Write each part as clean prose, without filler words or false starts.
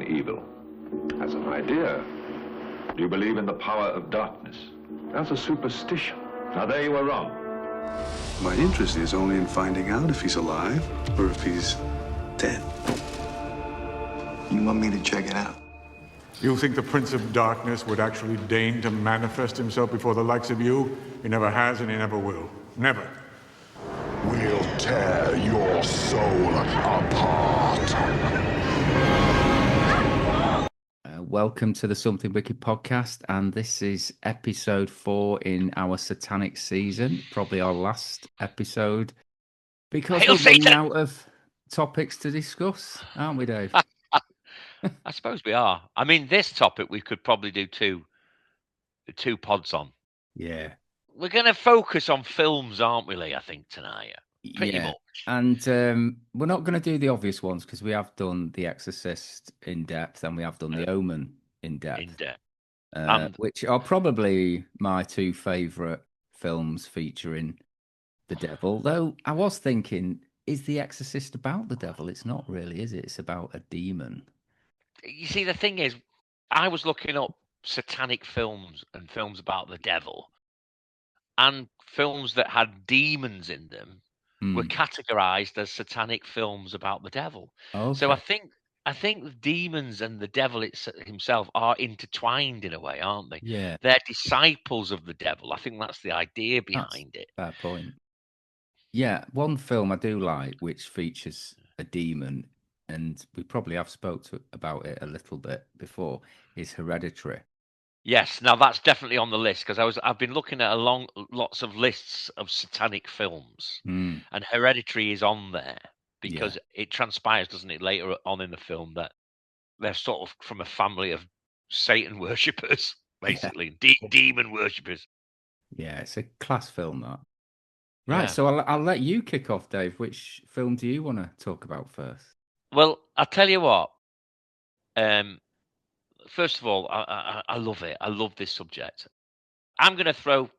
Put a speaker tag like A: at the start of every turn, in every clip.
A: in evil? As an idea. Do you believe in the power of darkness? As a superstition. Now there you were wrong.
B: My interest is only in finding out if he's alive or if he's dead.
C: You want me to check it out?
D: You think the Prince of Darkness would actually deign to manifest himself before the likes of you? He never has and he never will. Never.
E: We'll tear your soul apart.
F: Welcome to the Something Wicked podcast, and this is episode 4 in our Satanic season, probably our last episode, because we're running out of topics to discuss, aren't we, Dave?
G: I suppose we are. I mean, this topic we could probably do two pods on.
F: Yeah.
G: We're going to focus on films, aren't we, Lee, I think, tonight? Pretty much.
F: And we're not going to do the obvious ones because we have done The Exorcist in depth and we have done The Omen in depth. Which are probably my two favourite films featuring the devil. Though I was thinking, is The Exorcist about the devil? It's not really, is it? It's about a demon.
G: You see, the thing is, I was looking up satanic films and films about the devil, and films that had demons in them were categorized as satanic films about the devil.
F: Okay.
G: So I think the demons and the devil himself are intertwined in a way, aren't they?
F: Yeah.
G: They're disciples of the devil. I think that's the idea behind it.
F: Fair point. Yeah, one film I do like, which features a demon, and we probably have about it a little bit before, is Hereditary.
G: Yes, now that's definitely on the list because I've been looking at lots of lists of satanic films, and Hereditary is on there because it transpires, doesn't it, later on in the film that they're sort of from a family of Satan worshippers, basically demon worshippers.
F: Yeah, it's a class film, that. Right, so I'll let you kick off, Dave. Which film do you want to talk about first?
G: Well, I'll tell you what. First of all, I love it. I love this subject. I'm going to throw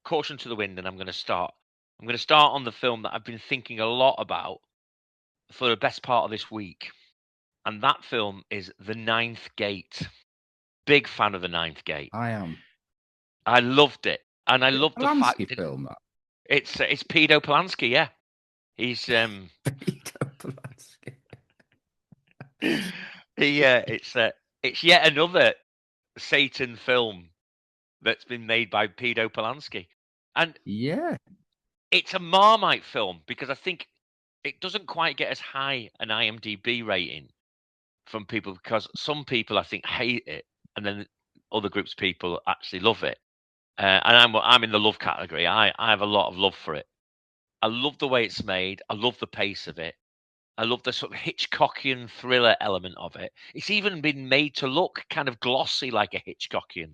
G: caution to the wind, and I'm going to start on the film that I've been thinking a lot about for the best part of this week, and that film is The Ninth Gate. Big fan of The Ninth Gate.
F: I am.
G: I loved it, and I loved the fact that
F: film.
G: It's Pedo Polanski. Yeah, he's
F: Pedo Polanski.
G: It's yet another Satan film that's been made by Pedo Polanski. And it's a Marmite film because I think it doesn't quite get as high an IMDb rating from people because some people, I think, hate it. And then other groups of people actually love it. And I'm in the love category. I have a lot of love for it. I love the way it's made. I love the pace of it. I love the sort of Hitchcockian thriller element of it. It's even been made to look kind of glossy like a Hitchcockian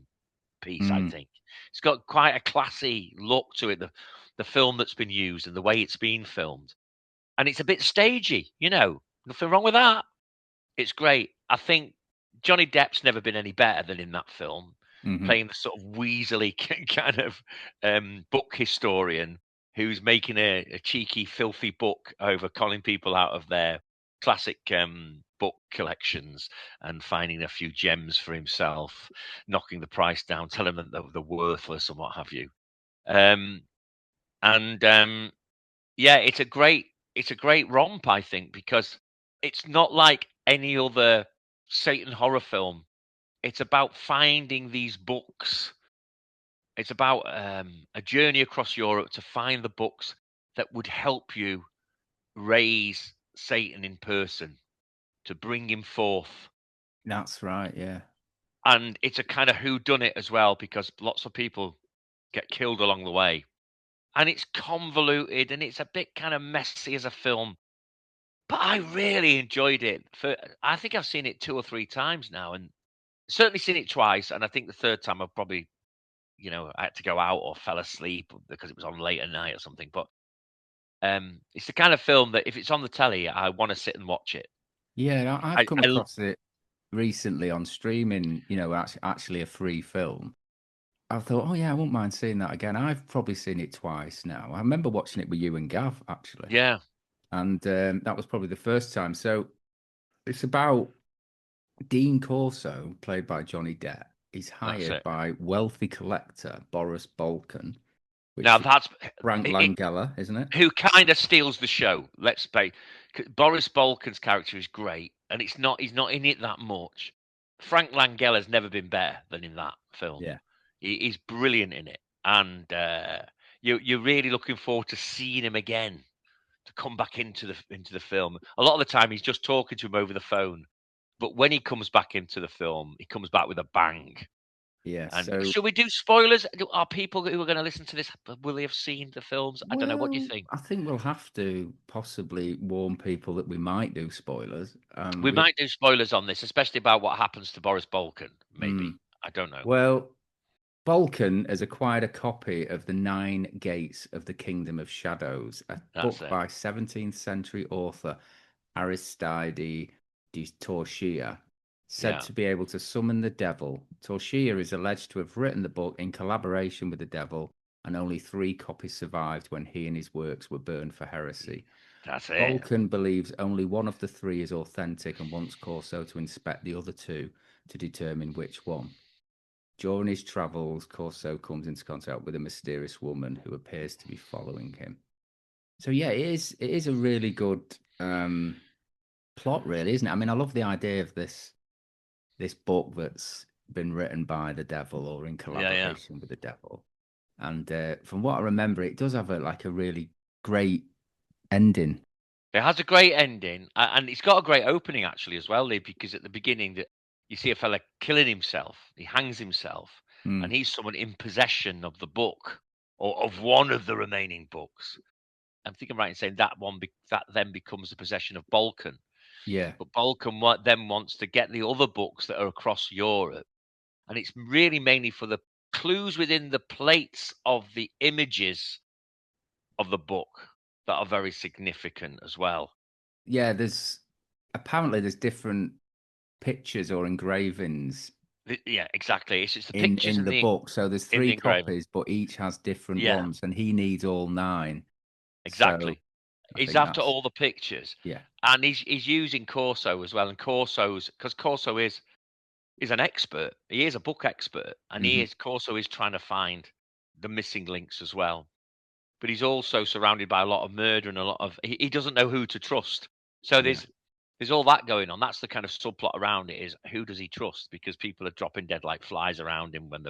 G: piece, I think. It's got quite a classy look to it, the film that's been used and the way it's been filmed. And it's a bit stagey, nothing wrong with that. It's great. I think Johnny Depp's never been any better than in that film, playing the sort of weaselly kind of book historian who's making a cheeky, filthy book over calling people out of their classic book collections and finding a few gems for himself, knocking the price down, telling them that they're worthless and what have you. It's a great romp, I think, because it's not like any other Satan horror film. It's about finding these books. It's about a journey across Europe to find the books that would help you raise Satan in person, to bring him forth.
F: That's right, yeah.
G: And it's a kind of whodunit as well, because lots of people get killed along the way. And it's convoluted and it's a bit kind of messy as a film. But I really enjoyed it. I think I've seen it 2 or 3 times now, and certainly seen it twice. And I think the third time I'll probably, I had to go out or fell asleep because it was on late at night or something. But it's the kind of film that if it's on the telly, I want to sit and watch it.
F: Yeah, I've come across it recently on streaming, actually a free film. I thought, I wouldn't mind seeing that again. I've probably seen it twice now. I remember watching it with you and Gav, actually.
G: Yeah.
F: And that was probably the first time. So it's about Dean Corso, played by Johnny Depp, is hired by wealthy collector Boris Balkan, which
G: now that's
F: Frank Langella, isn't it?
G: Who kind of steals the show. Let's say Boris Balkan's character is great, and he's not in it that much. Frank Langella's never been better than in that film.
F: Yeah,
G: he's brilliant in it, and you're really looking forward to seeing him again, to come back into the film. A lot of the time, he's just talking to him over the phone, but when he comes back into the film, he comes back with a bang.
F: Yeah.
G: And
F: so,
G: should we do spoilers? Are people who are going to listen to this, will they have seen the films? I don't know. What do you think?
F: I think we'll have to possibly warn people that we might do spoilers.
G: We might do spoilers on this, especially about what happens to Boris Balkan. Maybe. I don't know.
F: Well, Balkan has acquired a copy of the 9 Gates of the Kingdom of Shadows, a book by 17th century author Aristide de Torchia, said to be able to summon the devil. Torchia is alleged to have written the book in collaboration with the devil, and only 3 copies survived when he and his works were burned for heresy.
G: That's it.
F: Balkan believes only one of the 3 is authentic and wants Corso to inspect the other 2 to determine which one. During his travels, Corso comes into contact with a mysterious woman who appears to be following him. So yeah, it is a really good plot, really, isn't it? I mean, I love the idea of this book that's been written by the devil or in collaboration with the devil. And from what I remember, it does have a really great ending.
G: It has a great ending, and it's got a great opening actually as well, Lee, because at the beginning that you see a fella killing himself, he hangs himself, and he's someone in possession of the book or of one of the remaining books. I think I'm right in saying that that then becomes the possession of Balkan.
F: Yeah.
G: But Balkan then wants to get the other books that are across Europe, and it's really mainly for the clues within the plates of the images of the book that are very significant as well.
F: Yeah, there's different pictures or engravings.
G: Yeah, exactly. It's just the pictures
F: in the book. So there's 3 copies, but each has different ones, and he needs all 9.
G: Exactly.
F: So
G: he's after all the pictures.
F: Yeah.
G: And he's using Corso as well. And because Corso is an expert. He is a book expert, and Corso is trying to find the missing links as well. But he's also surrounded by a lot of murder and a lot of he doesn't know who to trust. So there's all that going on. That's the kind of subplot around it, is who does he trust? Because people are dropping dead like flies around him when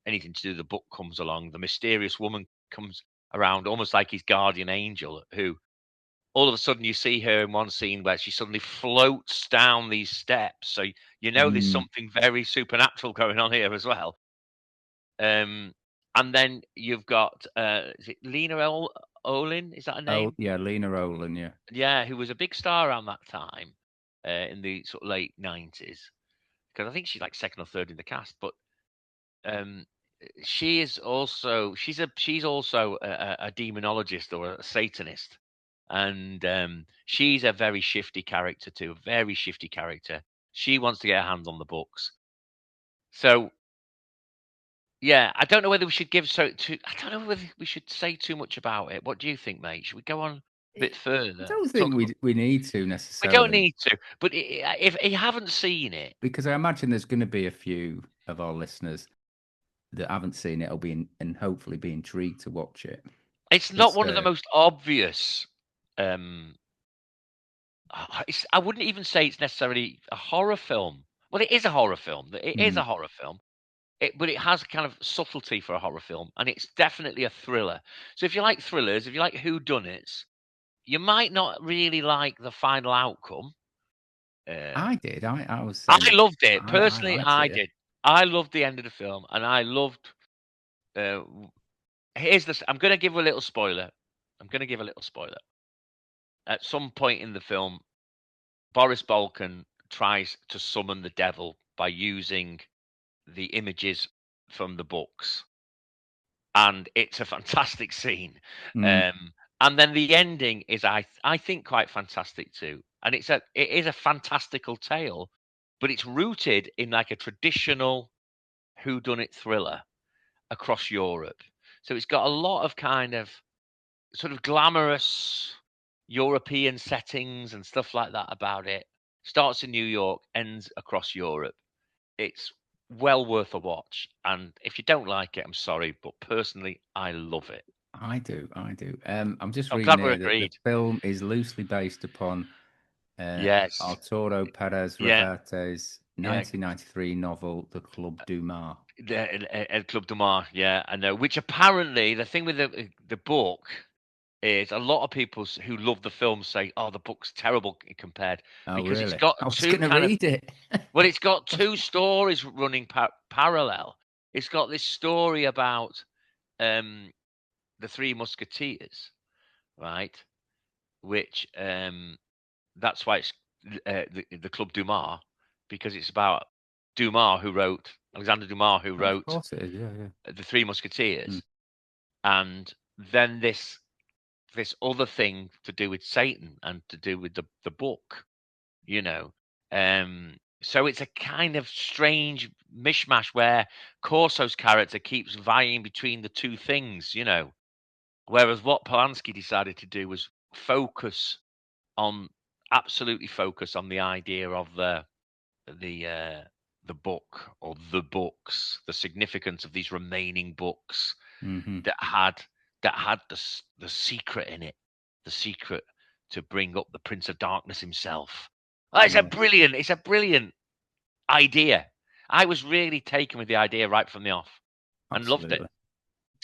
G: anything to do with the book comes along. The mysterious woman comes around almost like his guardian angel, who all of a sudden you see her in one scene where she suddenly floats down these steps. So there's something very supernatural going on here as well. And then you've got is it Lena Olin? Is that her name?
F: Oh yeah, Lena Olin. Yeah.
G: Yeah, who was a big star around that time in the sort of late 90s. Because I think she's like second or third in the cast, but she's also a demonologist or a Satanist, and she's a very shifty character too. A very shifty character. She wants to get her hands on the books. So yeah, I don't know whether we should I don't know whether we should say too much about it. What do you think, mate? Should we go on a bit further?
F: I don't think we need to necessarily.
G: We don't need to, but if you haven't seen it,
F: because I imagine there's going to be a few of our listeners that haven't seen it, will be and hopefully be intrigued to watch it.
G: It's not one of the most obvious. I wouldn't even say it's necessarily a horror film. Well, it is a horror film. It is a horror film. But it has kind of subtlety for a horror film, and it's definitely a thriller. So if you like thrillers, if you like whodunits, you might not really like the final outcome.
F: I did. I was.
G: I loved it personally. I did. I loved the end of the film, and I loved. Here's this. I'm going to give a little spoiler. At some point in the film, Boris Balkan tries to summon the devil by using the images from the books, and it's a fantastic scene. And then the ending is, I think, quite fantastic too. And it is a fantastical tale, but it's rooted in like a traditional whodunit thriller across Europe. So it's got a lot of kind of sort of glamorous European settings and stuff like that about it. starts in New York, ends across Europe. It's well worth a watch. And if you don't like it, I'm sorry, but personally, I love it.
F: I do. I'm just
G: I'm
F: reading
G: glad we're
F: here that the
G: agreed.
F: film is loosely based upon
G: Yes.
F: Arturo Perez
G: Yeah.
F: Reverte's
G: Yeah.
F: 1993 novel, The Club du Mar.
G: El Club de Mar, yeah, I know. Which apparently the thing with the book is a lot of people who love the film say, "Oh, the book's terrible compared,"
F: Oh,
G: because it's
F: really?
G: got
F: I was
G: two
F: going to
G: kind of
F: read it.
G: well, it's got two stories running parallel. It's got this story about the Three Musketeers, right? Which that's why it's the Club Dumas, because it's about Dumas who wrote Alexander Dumas who
F: Of
G: wrote
F: course it is. Yeah.
G: the Three Musketeers,
F: Mm.
G: and then this other thing to do with Satan and to do with the book, you know. So it's a kind of strange mishmash where Corso's character keeps vying between the two things, you know. Whereas what Polanski decided to do was absolutely focus on the idea of the the book or the books, the significance of these remaining books
F: Mm-hmm.
G: that had the secret in it, the secret to bring up the Prince of Darkness himself. Oh, it's a brilliant idea. I was really taken with the idea right from the off and loved it.
F: Absolutely.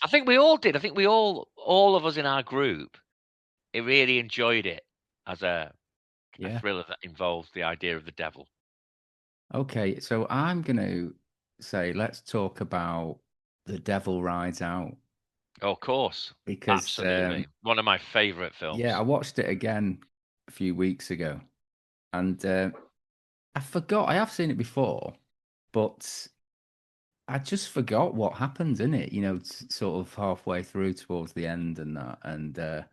G: I think we all did. I think we all of us in our group, it really enjoyed it as a thriller that involves the idea of the devil.
F: Okay, so I'm going to say let's talk about The Devil Rides Out.
G: Oh, of course.
F: Because
G: Absolutely. One of my favorite films.
F: yeah, I watched it again a few weeks ago, and I forgot. I have seen it before, but I just forgot what happens in it. You know, sort of halfway through towards the end and that, and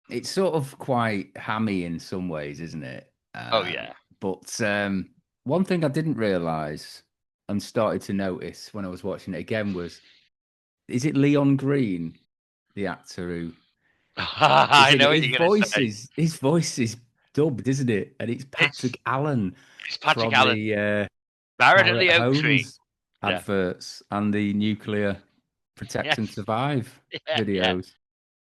F: it's sort of quite hammy in some ways, isn't it?
G: Oh yeah.
F: But one thing I didn't realize and started to notice when I was watching it again was, is it Leon Green, the actor who?
G: I know what you're going to say.
F: His voice is dubbed, isn't it? And it's Patrick Allen
G: It's Patrick
F: from
G: Allen.
F: the
G: Barrett and
F: Barrett
G: the Oak Tree.
F: Homes adverts and the Nuclear Protect and Survive videos.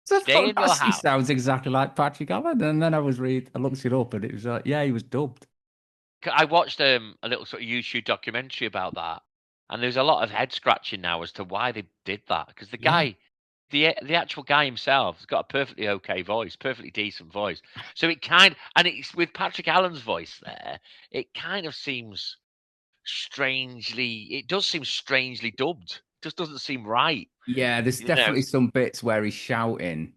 F: So I
G: Stay in your
F: thought he
G: house.
F: sounds exactly like Patrick Allen, and then I looked it up, and it was like, yeah, he was dubbed.
G: I watched a little sort of YouTube documentary about that, and there's a lot of head scratching now as to why they did that. Because the guy, the actual guy himself, has got a perfectly okay voice, perfectly decent voice. So and it's with Patrick Allen's voice there. It kind of seems it does seem strangely dubbed. It just doesn't seem right.
F: Yeah, there's definitely some bits where he's shouting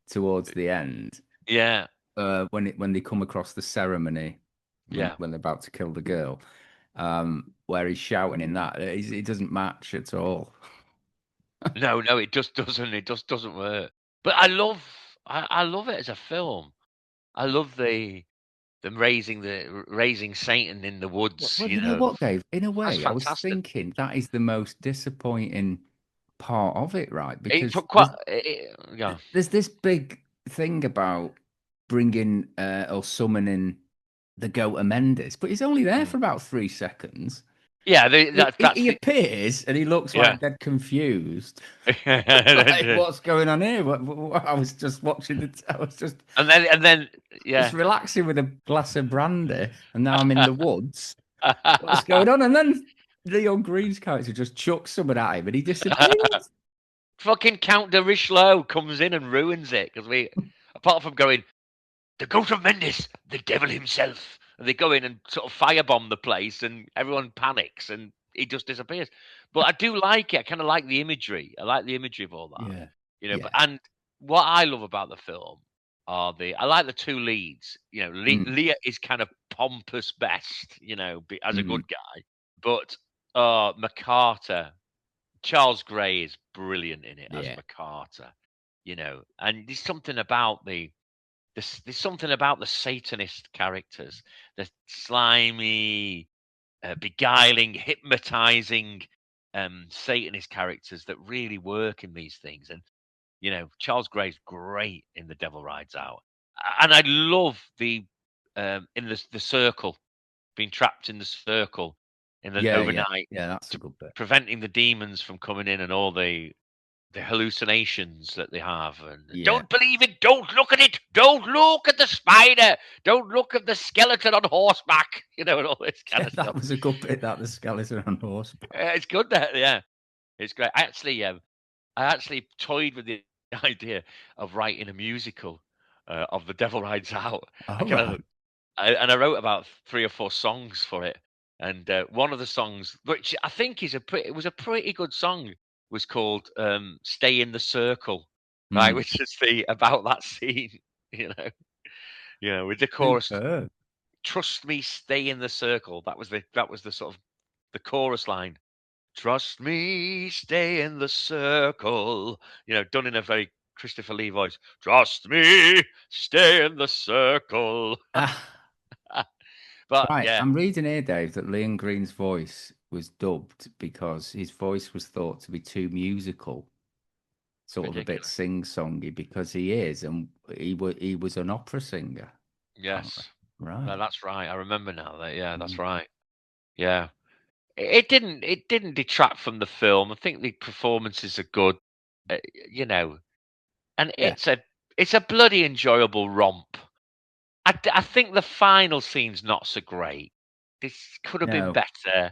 F: towards the end.
G: Yeah.
F: When they come across the ceremony, when they're about to kill the girl, where he's shouting in that, it doesn't match at all.
G: No, it just doesn't. It just doesn't work. But I love it as a film. I love them raising Satan in the woods.
F: Well, you know what, Dave? In a way, I was
G: fantastic.
F: thinking that is the most disappointing part of it, right? Because there's this big thing about bringing or summoning the goat Mendes, but he's only there for about 3 seconds.
G: Yeah,
F: he appears and he looks like dead confused. What's going on here? I was just watching
G: and then
F: just relaxing with a glass of brandy, and now I'm in the woods. What's going on? And then Leon Green's character just chucks someone at him and he disappears.
G: Fucking Count de Richelieu comes in and ruins it because apart from going, the goat of Mendes, the devil himself, and they go in and sort of firebomb the place and everyone panics and he just disappears. But I do like it. I kind of like the imagery. I like the imagery of all that.
F: Yeah.
G: You know, and what I love about the film I like the two leads. You know, Leah is kind of pompous best, you know, as a good guy. But MacArthur, Charles Gray is brilliant in it as MacArthur, you know, and there's something about there's something about the Satanist characters, the slimy, beguiling, hypnotizing Satanist characters that really work in these things. And, you know, Charles Gray's great in The Devil Rides Out. And I love the in the circle, being trapped in the circle in the overnight.
F: Yeah, that's a good bit.
G: Preventing the demons from coming in and all the hallucinations that they have. And don't believe it. Don't look at it. Don't look at the spider. Don't look at the skeleton on horseback. And all this kind of stuff.
F: That was a good bit. That the skeleton on horseback.
G: It's good. That it's great. I actually toyed with the idea of writing a musical of The Devil Rides Out.
F: Right.
G: I wrote about 3 or 4 songs for it. And one of the songs, which I think it was a pretty good song, was called "Stay in the Circle," right? Which is about that scene, with the chorus.
F: Superb.
G: Trust me, stay in the circle. That was the sort of the chorus line. Trust me, stay in the circle. Done in a very Christopher Lee voice. Trust me, stay in the circle. But
F: right,
G: yeah,
F: I'm reading here, Dave, that Liam Green's voice was dubbed because his voice was thought to be too musical, sort of a bit sing-songy, because he is, and he was an opera singer.
G: Yes,
F: right.
G: No, that's right. I remember now that. Yeah, that's right. Yeah, it didn't detract from the film. I think the performances are good, and it's a bloody enjoyable romp. I think the final scene's not so great. This could have been better,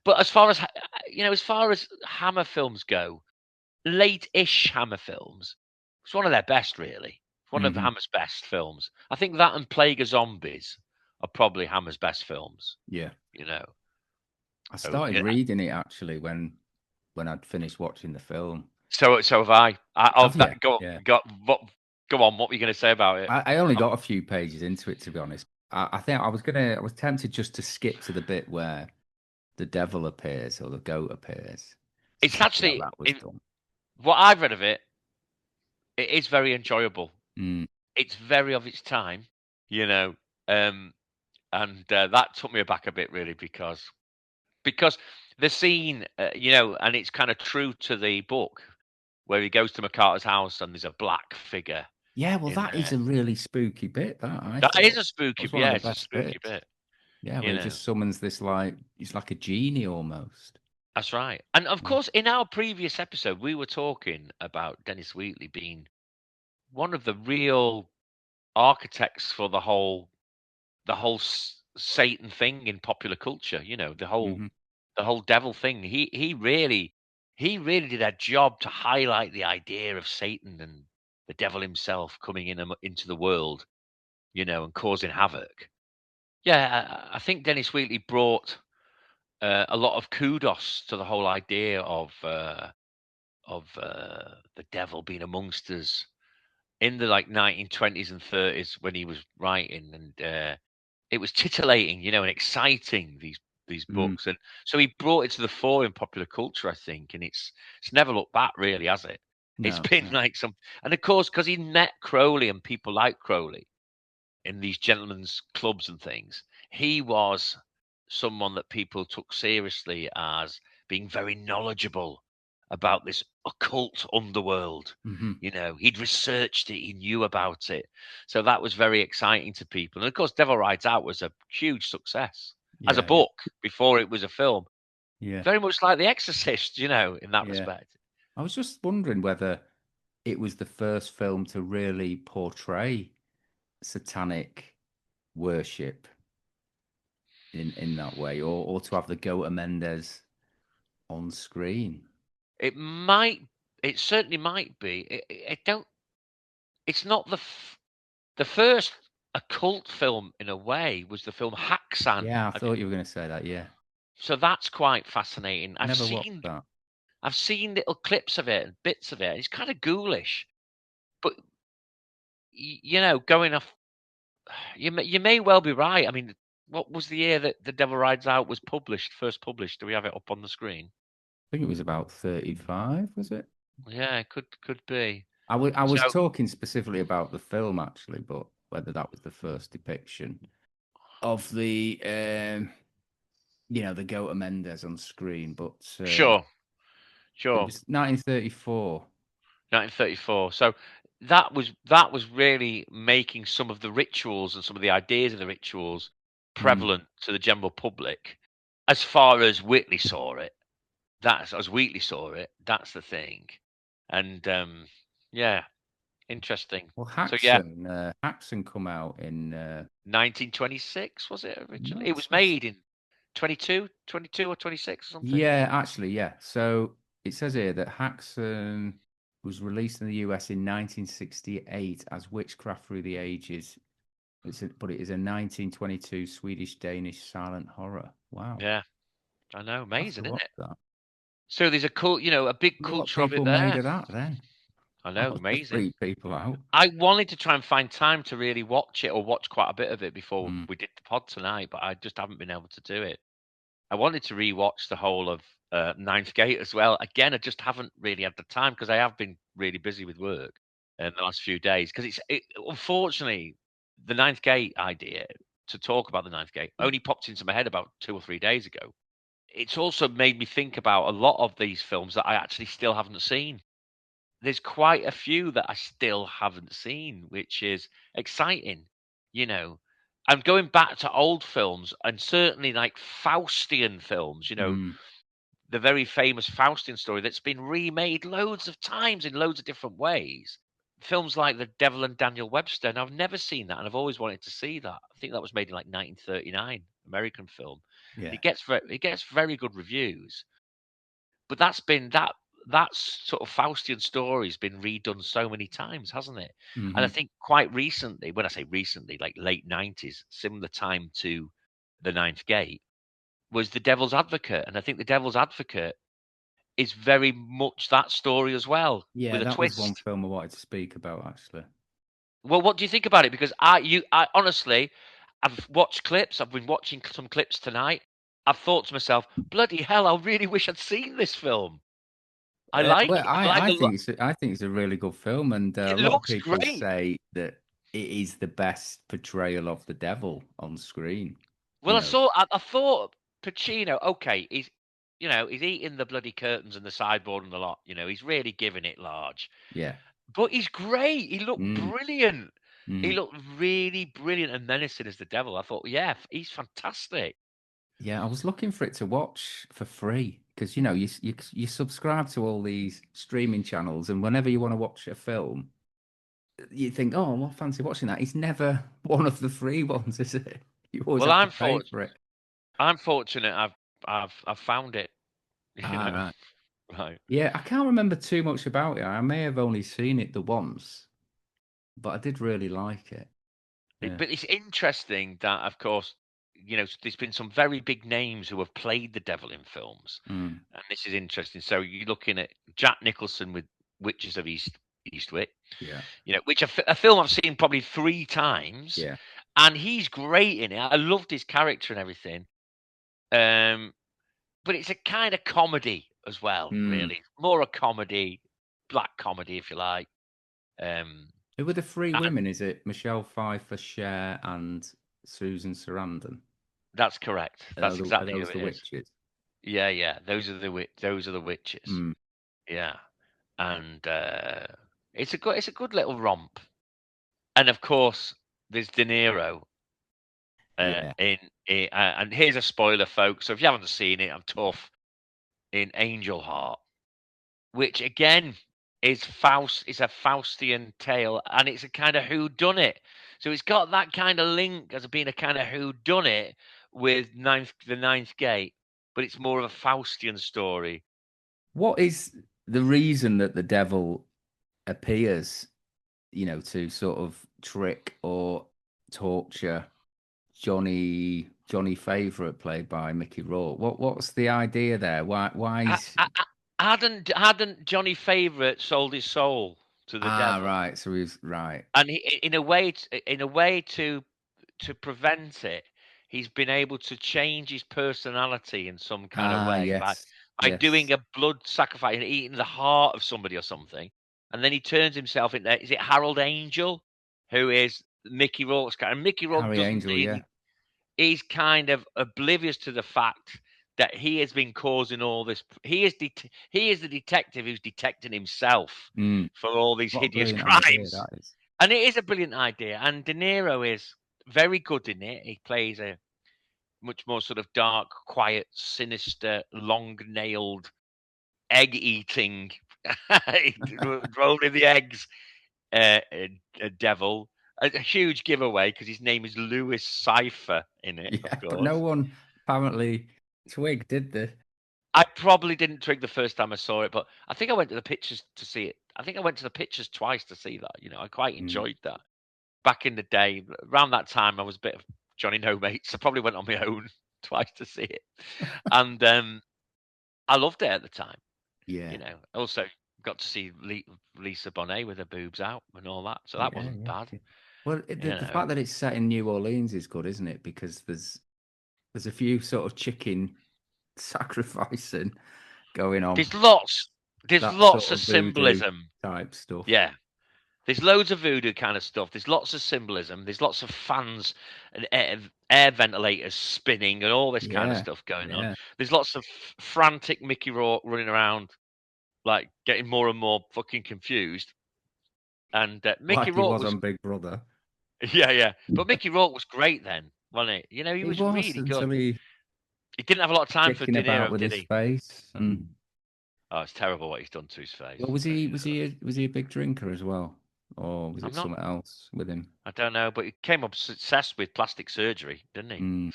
G: but as far as Hammer films go, late-ish Hammer films, it's one of their best, really. It's one of Hammer's best films. I think that and Plague of Zombies are probably Hammer's best films.
F: Yeah. I
G: So,
F: started reading it actually when I'd finished watching the film.
G: So have I. Go on. What were you going to say about it?
F: I only got a few pages into it, to be honest. I think I was tempted just to skip to the bit where the devil appears or the goat appears.
G: It's actually what I've read of it. It is very enjoyable. It's very of its time, and that took me aback a bit, really, because the scene, and it's kind of true to the book, where he goes to MacArthur's house and there's a black figure.
F: Yeah, well, that is a really spooky bit.
G: That is a spooky bit. Yeah, it's a spooky bit.
F: Yeah, where he just summons this, he's like a genie almost.
G: That's right. And of course, in our previous episode, we were talking about Dennis Wheatley being one of the real architects for the whole Satan thing in popular culture. The whole devil thing. He really did a job to highlight the idea of Satan and the devil himself coming into the world, and causing havoc. Yeah, I think Dennis Wheatley brought a lot of kudos to the whole idea of the devil being amongst us in the 1920s and 30s when he was writing, and it was titillating, and exciting, these books, and so he brought it to the fore in popular culture, I think, and it's never looked back, really, has it? It's been and of course, because he met Crowley and people like Crowley in these gentlemen's clubs and things, he was someone that people took seriously as being very knowledgeable about this occult underworld. He'd researched it, he knew about it, so that was very exciting to people. And of course, Devil Rides Out was a huge success as a book before it was a film. Very much like The Exorcist, in that respect.
F: I was just wondering whether it was the first film to really portray satanic worship in that way, or to have the Goat Mendes on screen.
G: It certainly might be. It's not the first occult film in a way was the film Haxan.
F: Yeah, I thought you were going to say that. Yeah.
G: So that's quite fascinating.
F: Never watched that.
G: I've seen little clips of it and bits of it. It's kind of ghoulish, but going off, you may well be right. I mean, what was the year that The Devil Rides Out was first published? Do we have it up on the screen?
F: I think it was about 35, was it?
G: Yeah, it could be.
F: I was talking specifically about the film, actually, but whether that was the first depiction of the the Goat Mendes on screen, but
G: sure.
F: It was 1934.
G: 1934. So that was really making some of the rituals and some of the ideas of the rituals prevalent to the general public. As far as Wheatley saw it, that's the thing. And yeah, interesting.
F: Well,
G: So yeah,
F: Haxon come out in
G: 1926 was it originally?
F: not
G: It was made in 22 or 26 or something.
F: Yeah, actually, yeah. So it says here that Haxon was released in the US in 1968 as Witchcraft Through the Ages. But it is a 1922 Swedish-Danish silent horror. Wow.
G: Yeah, I know, amazing, isn't it?
F: That.
G: So there's a big culture of it there.
F: Made of that then.
G: I know, amazing.
F: Freak people out.
G: I wanted to try and find time to really watch it, or watch quite a bit of it before we did the pod tonight, but I just haven't been able to do it. I wanted to rewatch the whole of Ninth Gate as well. Again, I just haven't really had the time because I have been really busy with work in the last few days. Because unfortunately, the Ninth Gate idea, to talk about the Ninth Gate, only popped into my head about 2 or 3 days ago. It's also made me think about a lot of these films that I actually still haven't seen. There's quite a few that I still haven't seen, which is exciting, you know. I'm going back to old films, and certainly like Faustian films, the very famous Faustian story that's been remade loads of times in loads of different ways. Films like The Devil and Daniel Webster, and I've never seen that, and I've always wanted to see that. I think that was made in like 1939, American film.
F: Yeah.
G: It gets very good reviews, but that sort of Faustian story has been redone so many times, hasn't it? And I think quite recently, when I say recently, like late 90s, similar time to The Ninth Gate, was The Devil's Advocate. And I think The Devil's Advocate is very much that story as well,
F: Yeah,
G: with a
F: that
G: twist.
F: was one film I wanted to speak about, actually.
G: Well, what do you think about it? Because I honestly, I've watched clips. I've been watching some clips tonight. I've thought to myself, bloody hell, I really wish I'd seen this film. I like it.
F: I think it's a really good film, and a lot of people say that it is the best portrayal of the devil on screen.
G: Well, I thought Pacino. Okay, he's eating the bloody curtains and the sideboard and the lot. He's really giving it large.
F: Yeah,
G: but he's great. He looked brilliant. He
F: Mm.
G: looked really brilliant and menacing as the devil. I thought, yeah, he's fantastic.
F: Yeah, I was looking for it to watch for free because you subscribe to all these streaming channels, and whenever you want to watch a film, you think, oh, well, I fancy watching that. It's never one of the free ones, is it? You always have to pay for it.
G: I'm fortunate. I've found it.
F: Right.
G: Right.
F: Yeah, I can't remember too much about it. I may have only seen it the once, but I did really like it. Yeah.
G: But it's interesting that, of course, there's been some very big names who have played the devil in films, and this is interesting. So you're looking at Jack Nicholson with Witches of Eastwick, which a film I've seen probably 3 times, and he's great in it. I loved his character and everything, but it's a kind of comedy as well, really, more a comedy, black comedy, if you like.
F: Who were the 3 women? Is it Michelle Pfeiffer, Cher, and Susan Sarandon?
G: That's correct. That's exactly who it
F: the
G: is.
F: Witches.
G: Yeah. Those are the witches. Yeah, and it's a good little romp. And of course, there's De Niro. And here's a spoiler, folks. So if you haven't seen it, I'm tough. In Angel Heart, which again is It's a Faustian tale, and it's a kind of whodunit. So it's got that kind of link as being a kind of whodunit with the Ninth Gate, but it's more of a Faustian story.
F: What is the reason that the devil appears, to sort of trick or torture Johnny Favourite, played by Mickey Rourke? What's the idea there? Why is
G: hadn't Johnny Favourite sold his soul to the devil?
F: Right. So he's right,
G: and he, in a way to prevent it, he's been able to change his personality in some kind of way by doing a blood sacrifice and eating the heart of somebody or something, and then he turns himself into, is it Harold Angel, who is Mickey Rourke's character? And Mickey Rourke he's kind of oblivious to the fact that he has been causing all this. He is the detective who's detecting himself for all these hideous crimes. And it is a brilliant idea. And De Niro is very good in it. He plays a much more sort of dark, quiet, sinister, long-nailed, egg-eating, rolling the eggs a devil. A huge giveaway because his name is Louis Cypher in it, of course.
F: But no one apparently twigged, did they?
G: I probably didn't twig the first time I saw it, but I think I went to the pictures to see it. I think I went to the pictures twice to see that. You know, I quite enjoyed that. Back in the day, around that time, I was a bit of Johnny No Mates. I probably went on my own twice to see it, and I loved it at the time.
F: Yeah.
G: You know, also got to see Lisa Bonet with her boobs out and all that, so that wasn't bad.
F: Well, the fact that it's set in New Orleans is good, isn't it? Because there's a few sort of chicken sacrificing going on.
G: There's lots of symbolism
F: type stuff.
G: Yeah. There's loads of voodoo kind of stuff. There's lots of symbolism. There's lots of fans and air ventilators spinning and all this kind of stuff going on. There's lots of frantic Mickey Rourke running around, like getting more and more fucking confused. And Mickey Rourke
F: was on Big Brother.
G: Yeah. But Mickey Rourke was great then, wasn't he? You know, he was really good. He didn't have a lot of time for De Niro,
F: with
G: did
F: his
G: he?
F: Face.
G: Oh, it's terrible what he's done to his face.
F: Well, was he a big drinker as well? Or was it something else with him?
G: I don't know, but he came obsessed with plastic surgery, didn't he?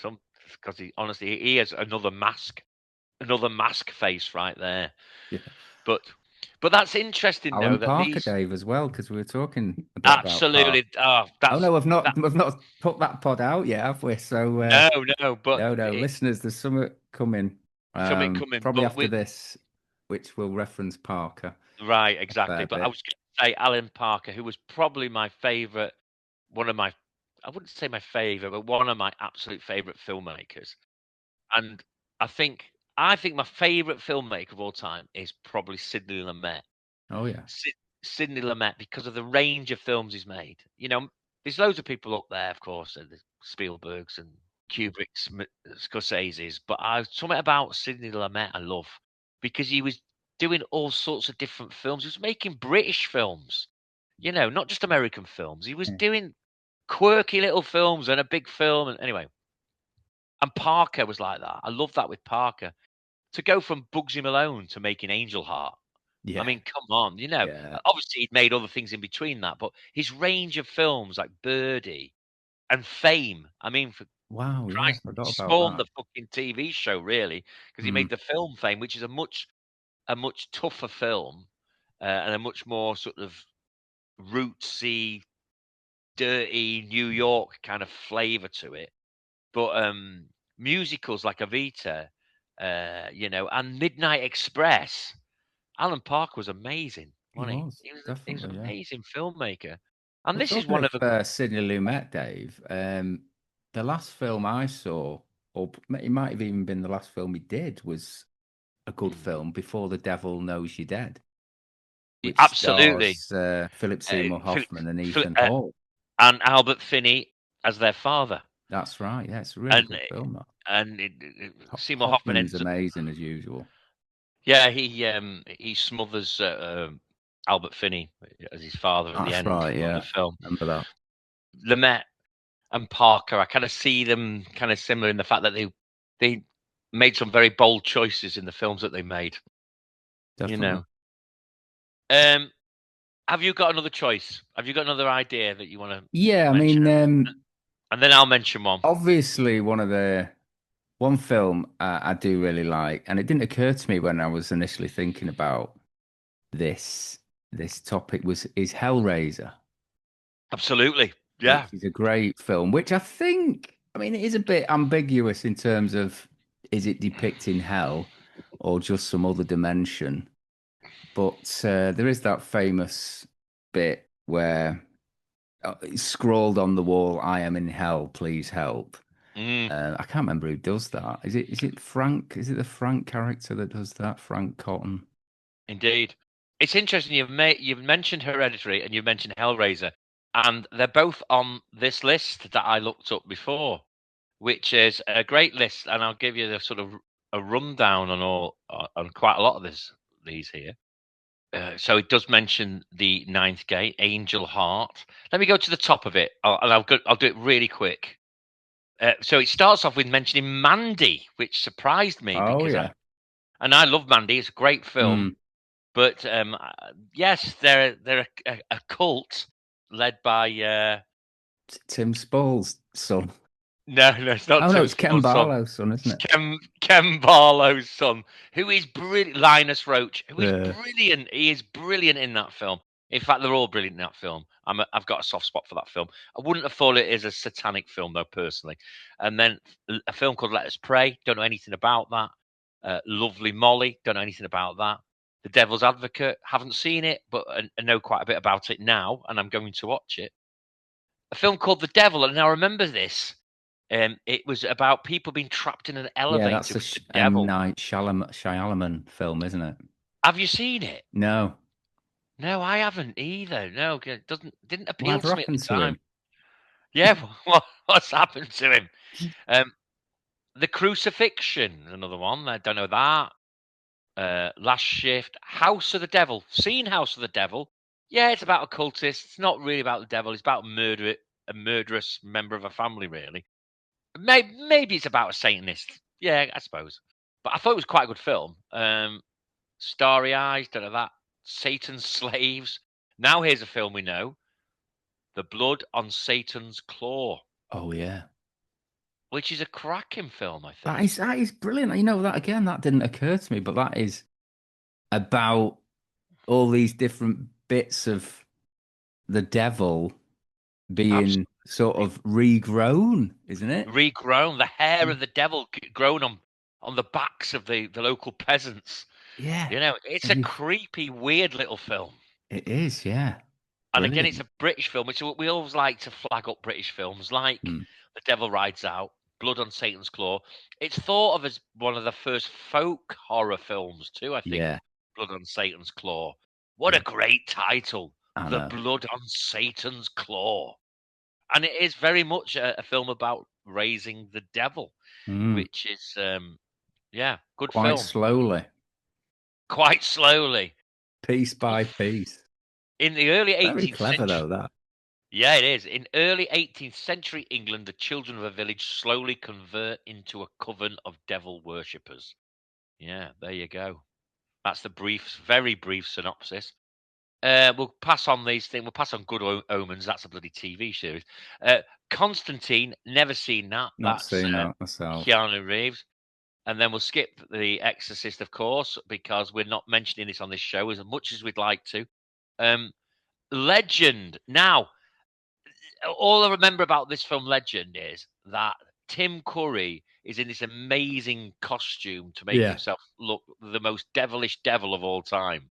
G: Because he has another mask face right there.
F: Yeah.
G: But that's interesting,
F: Alan
G: though.
F: Parker, Dave, as well, because we were talking about
G: absolutely.
F: We've not put that pod out yet, have we? So
G: no, but
F: listeners, there's something coming. Probably after this, which will reference Parker.
G: Right, exactly. But I was going to say Alan Parker, who was probably my favourite, I wouldn't say my favourite, but one of my absolute favourite filmmakers. And I think my favourite filmmaker of all time is probably Sidney Lumet.
F: Oh, yeah.
G: Sidney Lumet, because of the range of films he's made. You know, there's loads of people up there, of course, the Spielbergs and Kubrick's, Scorsese's, but something about Sidney Lumet I love, because he was doing all sorts of different films. He was making British films, you know, not just American films. He was doing quirky little films and a big film. And anyway, and Parker was like that. I love that with Parker. To go from Bugsy Malone to making Angel Heart. Yeah. I mean, come on, you know, obviously he'd made other things in between that, but his range of films like Birdie and Fame, I mean, for Christ, he spawned the fucking TV show, really, because he made the film Fame, which is a much tougher film and a much more sort of rootsy, dirty New York kind of flavor to it. But musicals like Evita, you know, and Midnight Express, Alan Parker was amazing, wasn't he? He was an amazing filmmaker. And this is one of
F: Sidney Lumet, Dave. The last film I saw, or it might have even been the last film he did, was a good film, Before the Devil Knows You're Dead. Which
G: absolutely.
F: Stars, Philip Seymour Hoffman and Ethan Hawke.
G: And Albert Finney as their father.
F: That's right. Yeah, it's a really good film. That.
G: And Seymour Hoffman
F: is amazing as usual.
G: Yeah, he smothers Albert Finney as his father at the end of the film.
F: Remember that.
G: Lumet and Parker, I kind of see them kind of similar in the fact that they made some very bold choices in the films that they made.
F: Definitely.
G: You know. Have you got another choice? Have you got another idea that you want to?
F: Yeah, mention? I mean,
G: and then I'll mention one.
F: Obviously, one film I do really like, and it didn't occur to me when I was initially thinking about this topic is Hellraiser.
G: Absolutely, yeah.
F: It's a great film, which I think, I mean, it is a bit ambiguous in terms of, is it depicting hell or just some other dimension? But there is that famous bit where it's scrawled on the wall, "I am in hell, please help." I can't remember who does that. Is it Frank? Is it the Frank character that does that? Frank Cotton.
G: Indeed, it's interesting. You've mentioned Hereditary and you've mentioned Hellraiser, and they're both on this list that I looked up before, which is a great list. And I'll give you the sort of rundown on quite a lot of these here. So it does mention the ninth gate, Angel Heart. Let me go to the top of it, and I'll do it really quick. So it starts off with mentioning Mandy, which surprised me because I love Mandy. It's a great film, but yes, they're a cult led by
F: Tim Spall's son.
G: No, it's not.
F: Oh no, it's Ken Barlow's son, isn't it?
G: Ken Barlow's son, who is brilliant. Linus Roach, who is brilliant. He is brilliant in that film. In fact, they're all brilliant in that film. I've got a soft spot for that film. I wouldn't have thought it is a satanic film though, personally. And then a film called Let Us Pray. Don't know anything about that. Lovely Molly. Don't know anything about that. The Devil's Advocate. Haven't seen it, but I know quite a bit about it now, and I'm going to watch it. A film called The Devil, and I remember this. It was about people being trapped in an elevator.
F: Yeah, that's a M. Night Shyamalan film, isn't it?
G: Have you seen it?
F: No.
G: No, I haven't either. No, it didn't appeal to me at the
F: to
G: time.
F: Him?
G: Yeah, what's happened to him? The Crucifixion, another one. I don't know that. Last Shift, House of the Devil. Seen House of the Devil? Yeah, it's about a cultist. It's not really about the devil. It's about a murderous member of a family, really. Maybe it's about a Satanist. Yeah, I suppose. But I thought it was quite a good film. Starry Eyes, don't know that. Satan's Slaves. Now here's a film we know. The Blood on Satan's Claw.
F: Oh, yeah.
G: Which is a cracking film, I think.
F: That is brilliant. You know, that again, that didn't occur to me, but that is about all these different bits of the devil being sort of regrown, isn't it?
G: Regrown. The hair of the devil grown on the backs of the local peasants.
F: Yeah.
G: You know, it's a creepy, weird little film.
F: It is, yeah.
G: And again, it's a British film, which we always like to flag up British films, like The Devil Rides Out, Blood on Satan's Claw. It's thought of as one of the first folk horror films too, I think.
F: Yeah.
G: Blood on Satan's Claw. What a great title. The Blood on Satan's Claw. And it is very much a film about raising the devil, which is, good film. Quite slowly.
F: Piece by piece.
G: In the early 18th
F: Very clever,
G: century,
F: though, that.
G: Yeah, it is. In early 18th century England, the children of a village slowly convert into a coven of devil worshippers. Yeah, there you go. That's the very brief synopsis. We'll pass on these things. We'll pass on Good Omens. That's a bloody TV series. Constantine, never seen that.
F: Not seen that myself.
G: Keanu Reeves. And then we'll skip The Exorcist, of course, because we're not mentioning this on this show as much as we'd like to. Legend. Now, all I remember about this film Legend is that Tim Curry is in this amazing costume to make himself look the most devilish devil of all time.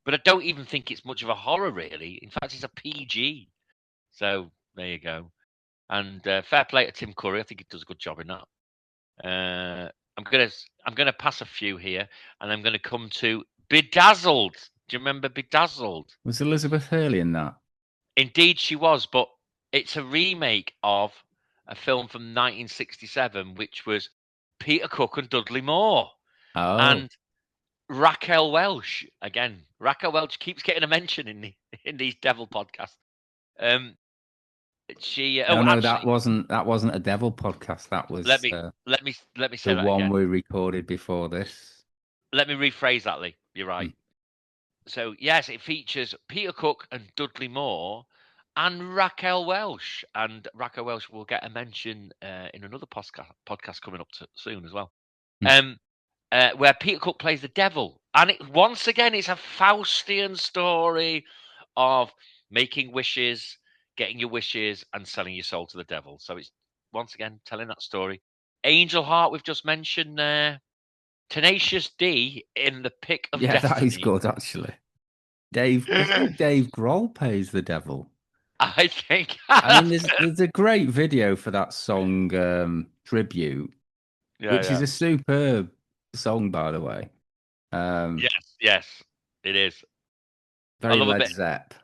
G: But I don't even think it's much of a horror, really. In fact, it's a PG. So there you go. And fair play to Tim Curry. I think he does a good job in that. I'm gonna pass a few here, and I'm gonna come to Bedazzled. Do you remember Bedazzled?
F: Was Elizabeth Hurley in that?
G: Indeed, she was, but it's a remake of a film from 1967, which was Peter Cook and Dudley Moore.
F: Oh.
G: And Raquel Welch again. Raquel Welch keeps getting a mention in these devil podcasts.
F: That wasn't a devil podcast. That was
G: let me say
F: the one we recorded before this.
G: Let me rephrase that, Lee. You're right. So yes, it features Peter Cook and Dudley Moore and Raquel Welch, and Raquel Welch will get a mention in another podcast coming up soon as well. Where Peter Cook plays the devil, and once again it's a Faustian story of making wishes, getting your wishes, and selling your soul to the devil. So it's once again telling that story. Angel Heart, we've just mentioned there. Tenacious D in The Pick of Destiny.
F: Yeah, that is good, actually. I think Dave Grohl plays the devil.
G: I think.
F: I mean, there's a great video for that song, Tribute, which is a superb song, by the way.
G: Yes, it is.
F: Very Led Zepp.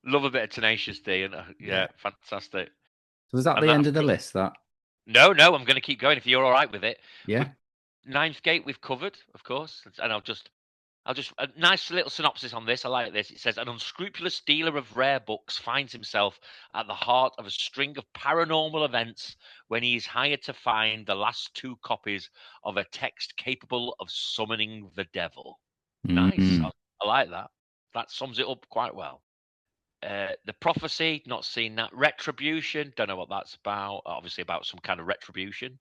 G: Love a bit of Tenacious D, and fantastic.
F: So was that the end of the list? That?
G: No, I'm going to keep going if you're all right with it.
F: Yeah.
G: Ninth Gate we've covered, of course, and I'll just a nice little synopsis on this. I like this. It says an unscrupulous dealer of rare books finds himself at the heart of a string of paranormal events when he is hired to find the last 2 copies of a text capable of summoning the devil. Nice. I like that. That sums it up quite well. The Prophecy, not seen that. Retribution, don't know what that's about. Obviously about some kind of retribution.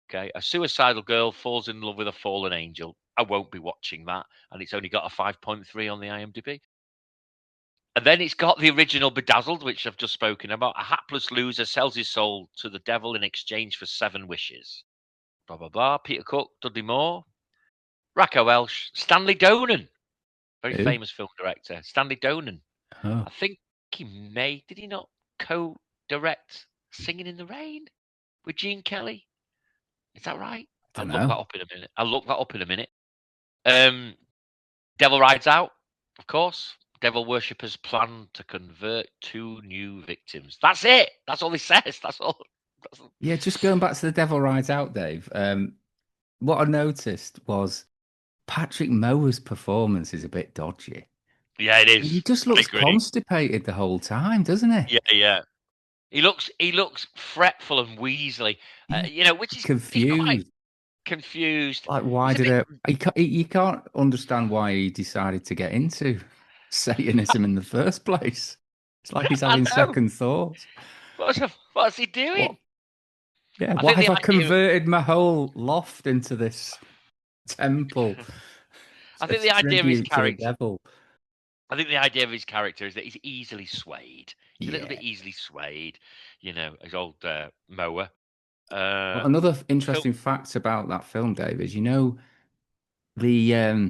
G: Okay, a suicidal girl falls in love with a fallen angel. I won't be watching that, and it's only got a 5.3 on the IMDb. And then it's got the original Bedazzled, which I've just spoken about. A hapless loser sells his soul to the devil in exchange for 7 wishes. Blah, blah, blah. Peter Cook, Dudley Moore, Racco Welsh, Stanley Donen, very famous film director. Stanley Donen.
F: Oh.
G: I think did he not co-direct Singing in the Rain with Gene Kelly? Is that right? I'll look that up in a minute. Devil Rides Out, of course. Devil worshippers plan to convert 2 new victims. That's it. That's all he says. That's all.
F: Yeah, just going back to the Devil Rides Out, Dave. What I noticed was Patrick Mower's performance is a bit dodgy.
G: Yeah, it is.
F: He just looks constipated the whole time, doesn't he?
G: Yeah. He looks fretful and weaselly. Which is
F: confused.
G: Confused.
F: Like, why did you can't understand why he decided to get into Satanism in the first place. It's like he's having second thoughts.
G: What's he doing?
F: Why have I converted my whole loft into this temple?
G: I think the idea of his character. I think the idea of his character is that he's easily swayed. He's a little bit easily swayed, his old mower.
F: Well, another interesting fact about that film, Dave, is the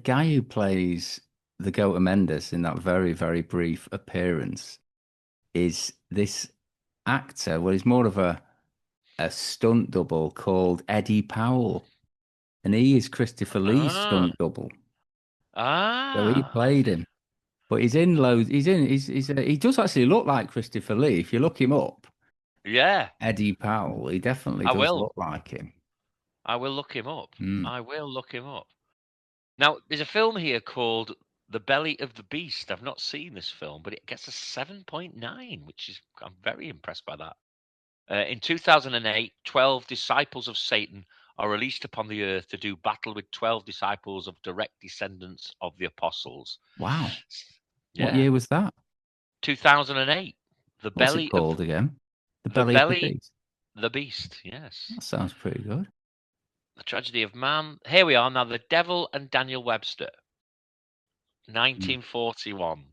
F: guy who plays the Goat Mendes in that very, very brief appearance is this actor. Well, he's more of a stunt double called Eddie Powell, and he is Christopher Lee's stunt double. So he played him, but he's in loads. He does actually look like Christopher Lee if you look him up.
G: Yeah,
F: Eddie Powell. He definitely does look like him.
G: I will look him up. I will look him up. Now, there's a film here called The Belly of the Beast. I've not seen this film, but it gets a 7.9, which I'm very impressed by that. In 2008, 12 disciples of Satan are released upon the earth to do battle with 12 disciples of direct descendants of the apostles.
F: Wow. Yeah. What year was that?
G: 2008. The
F: What's
G: Belly
F: it called again? The Belly of the Beast.
G: The Beast, yes.
F: That sounds pretty good.
G: The Tragedy of Man. Here we are now. The Devil and Daniel Webster. 1941.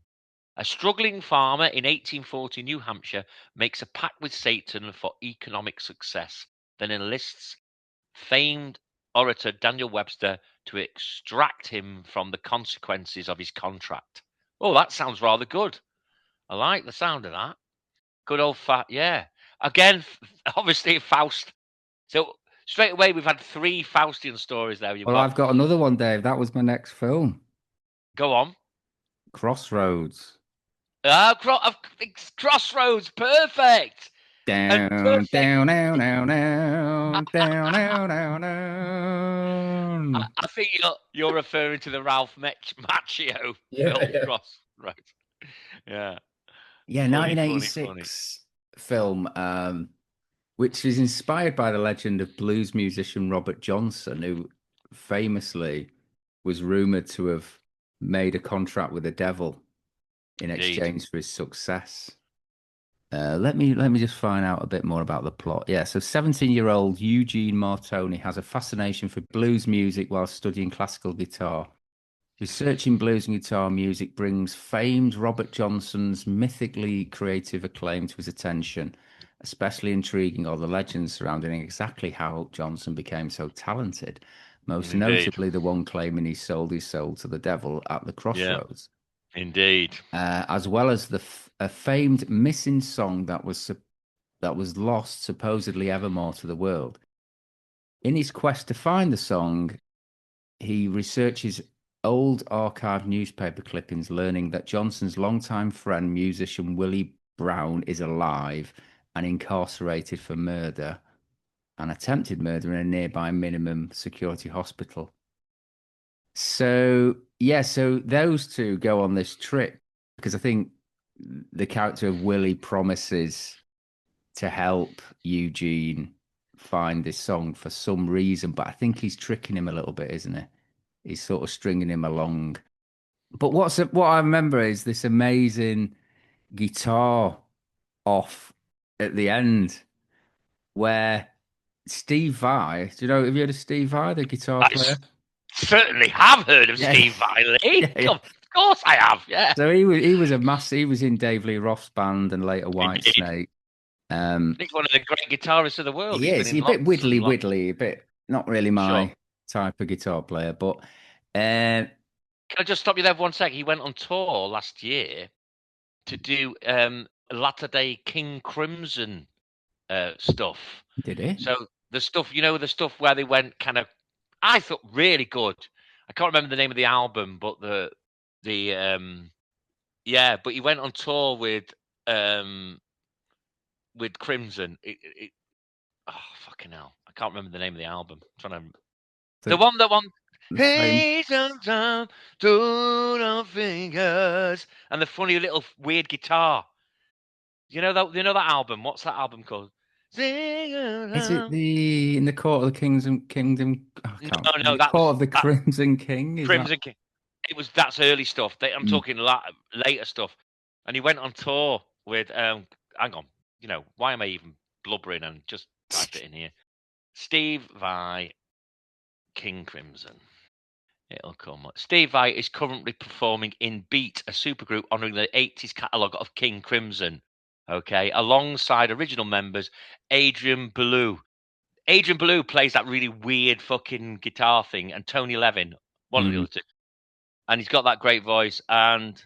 G: A struggling farmer in 1840 New Hampshire makes a pact with Satan for economic success, then enlists famed orator Daniel Webster to extract him from the consequences of his contract. Oh, that sounds rather good. I like the sound of that. Good old yeah. Again, obviously Faust. So straight away we've had 3 Faustian stories there.
F: I've got another one, Dave. That was my next film.
G: Go on.
F: Crossroads.
G: Crossroads, perfect.
F: Down, down, down, down, down, down, down, down.
G: I think you're referring to the Ralph Macchio film, Crossroads. Yeah.
F: Yeah, 1986 film, which is inspired by the legend of blues musician Robert Johnson, who famously was rumored to have made a contract with the devil in exchange for his success. Let me just find out a bit more about the plot. Yeah, so 17-year-old Eugene Martoni has a fascination for blues music while studying classical guitar. Researching blues and guitar music brings famed Robert Johnson's mythically creative acclaim to his attention. Especially intriguing are the legends surrounding exactly how Johnson became so talented. Most notably, the one claiming he sold his soul to the devil at the crossroads.
G: Yeah, indeed.
F: As well as a famed missing song that was lost supposedly evermore to the world. In his quest to find the song, he researches old archived newspaper clippings, learning that Johnson's longtime friend, musician Willie Brown, is alive and incarcerated for murder. and attempted murder in a nearby minimum security hospital. So, yeah, so those two go on this trip because I think the character of Willie promises to help Eugene find this song for some reason, but I think he's tricking him a little bit, isn't he? He's sort of stringing him along. But what I remember is this amazing guitar off at the end where Steve Vai, do you know, have you heard of Steve Vai, the guitar player?
G: Certainly have heard of Steve Vai.
F: Yeah.
G: Of course I have, yeah.
F: So he was he was in Dave Lee Roth's band and later Whitesnake.
G: He's one of the great guitarists of the world.
F: He
G: He's
F: is.
G: been in
F: He's a bit
G: lots.
F: widdly, a bit not really my type of guitar player. But
G: can I just stop you there for 1 second? He went on tour last year to do latter-day King Crimson stuff.
F: Did he?
G: So the stuff, the stuff where they went kind of, I thought really good. I can't remember the name of the album, but but he went on tour with Crimson. Oh fucking hell! I can't remember the name of the album. I'm trying to. The one. Hey, sometimes to the fingers and the funny little weird guitar. You know that album? What's that album called?
F: Is it the In the Court of the Kingdom? Oh, I can't.
G: No,
F: the Court of the Crimson King.
G: Crimson King. That's early stuff. I'm talking later stuff. And he went on tour with hang on, why am I even blubbering and just type it in here? Steve Vai, King Crimson. It'll come. Steve Vai is currently performing in Beat, a supergroup honoring the 80s catalogue of King Crimson. Okay, alongside original members Adrian Belew. Adrian Belew plays that really weird fucking guitar thing, and Tony Levin, one of the other two. And he's got that great voice. And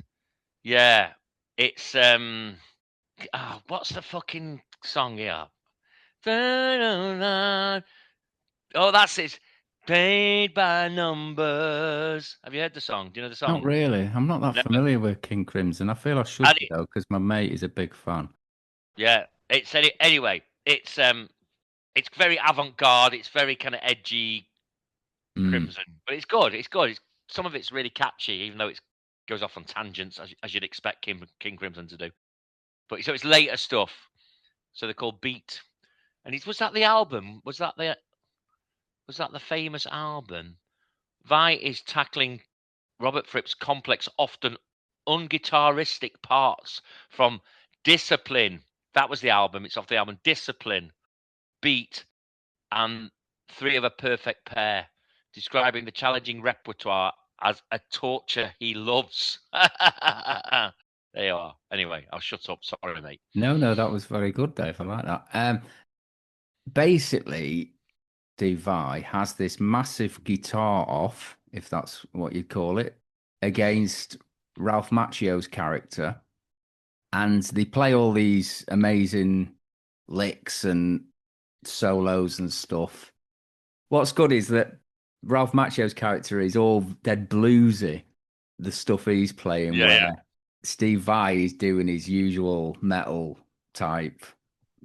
G: yeah, it's what's the fucking song here? Oh, that's it. Paid by numbers. Have you heard the song? Do you know the song?
F: Not really. I'm not that familiar with King Crimson. I feel I should though, because my mate is a big fan.
G: Yeah, anyway. It's very avant-garde. It's very kind of edgy, Crimson, but it's good. It's good. Some of it's really catchy, even though it goes off on tangents as you'd expect King Crimson to do. But so it's later stuff. So they're called Beat. And was that the album? Was that the famous album? Vai is tackling Robert Fripp's complex, often unguitaristic parts from Discipline. That was the album. It's off the album Discipline, Beat, and Three of a Perfect Pair, describing the challenging repertoire as a torture he loves. There you are. Anyway, I'll shut up. Sorry, mate.
F: No, that was very good, Dave. I like that. Basically, Steve Vai has this massive guitar off, if that's what you'd call it, against Ralph Macchio's character. And they play all these amazing licks and solos and stuff. What's good is that Ralph Macchio's character is all dead bluesy, the stuff he's playing, where Steve Vai is doing his usual metal type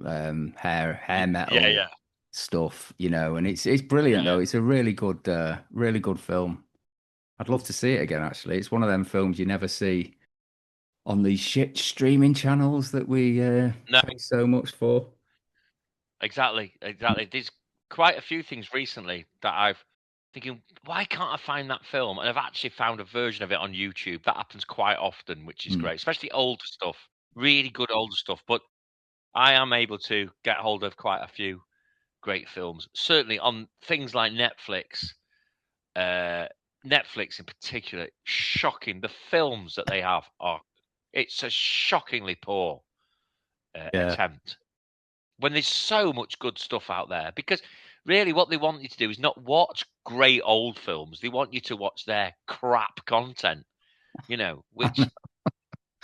F: hair metal stuff, and it's brilliant though. It's a really good film. I'd love to see it again, actually. It's one of them films you never see on these shit streaming channels that we pay so much for.
G: Exactly. There's quite a few things recently that I've thinking, why can't I find that film? And I've actually found a version of it on YouTube. That happens quite often, which is great, especially older stuff, really good older stuff. But I am able to get hold of quite a few great films, certainly on things like Netflix. Netflix in particular, shocking. The films that they have it's a shockingly poor attempt. When there's so much good stuff out there, because really what they want you to do is not watch great old films. They want you to watch their crap content, which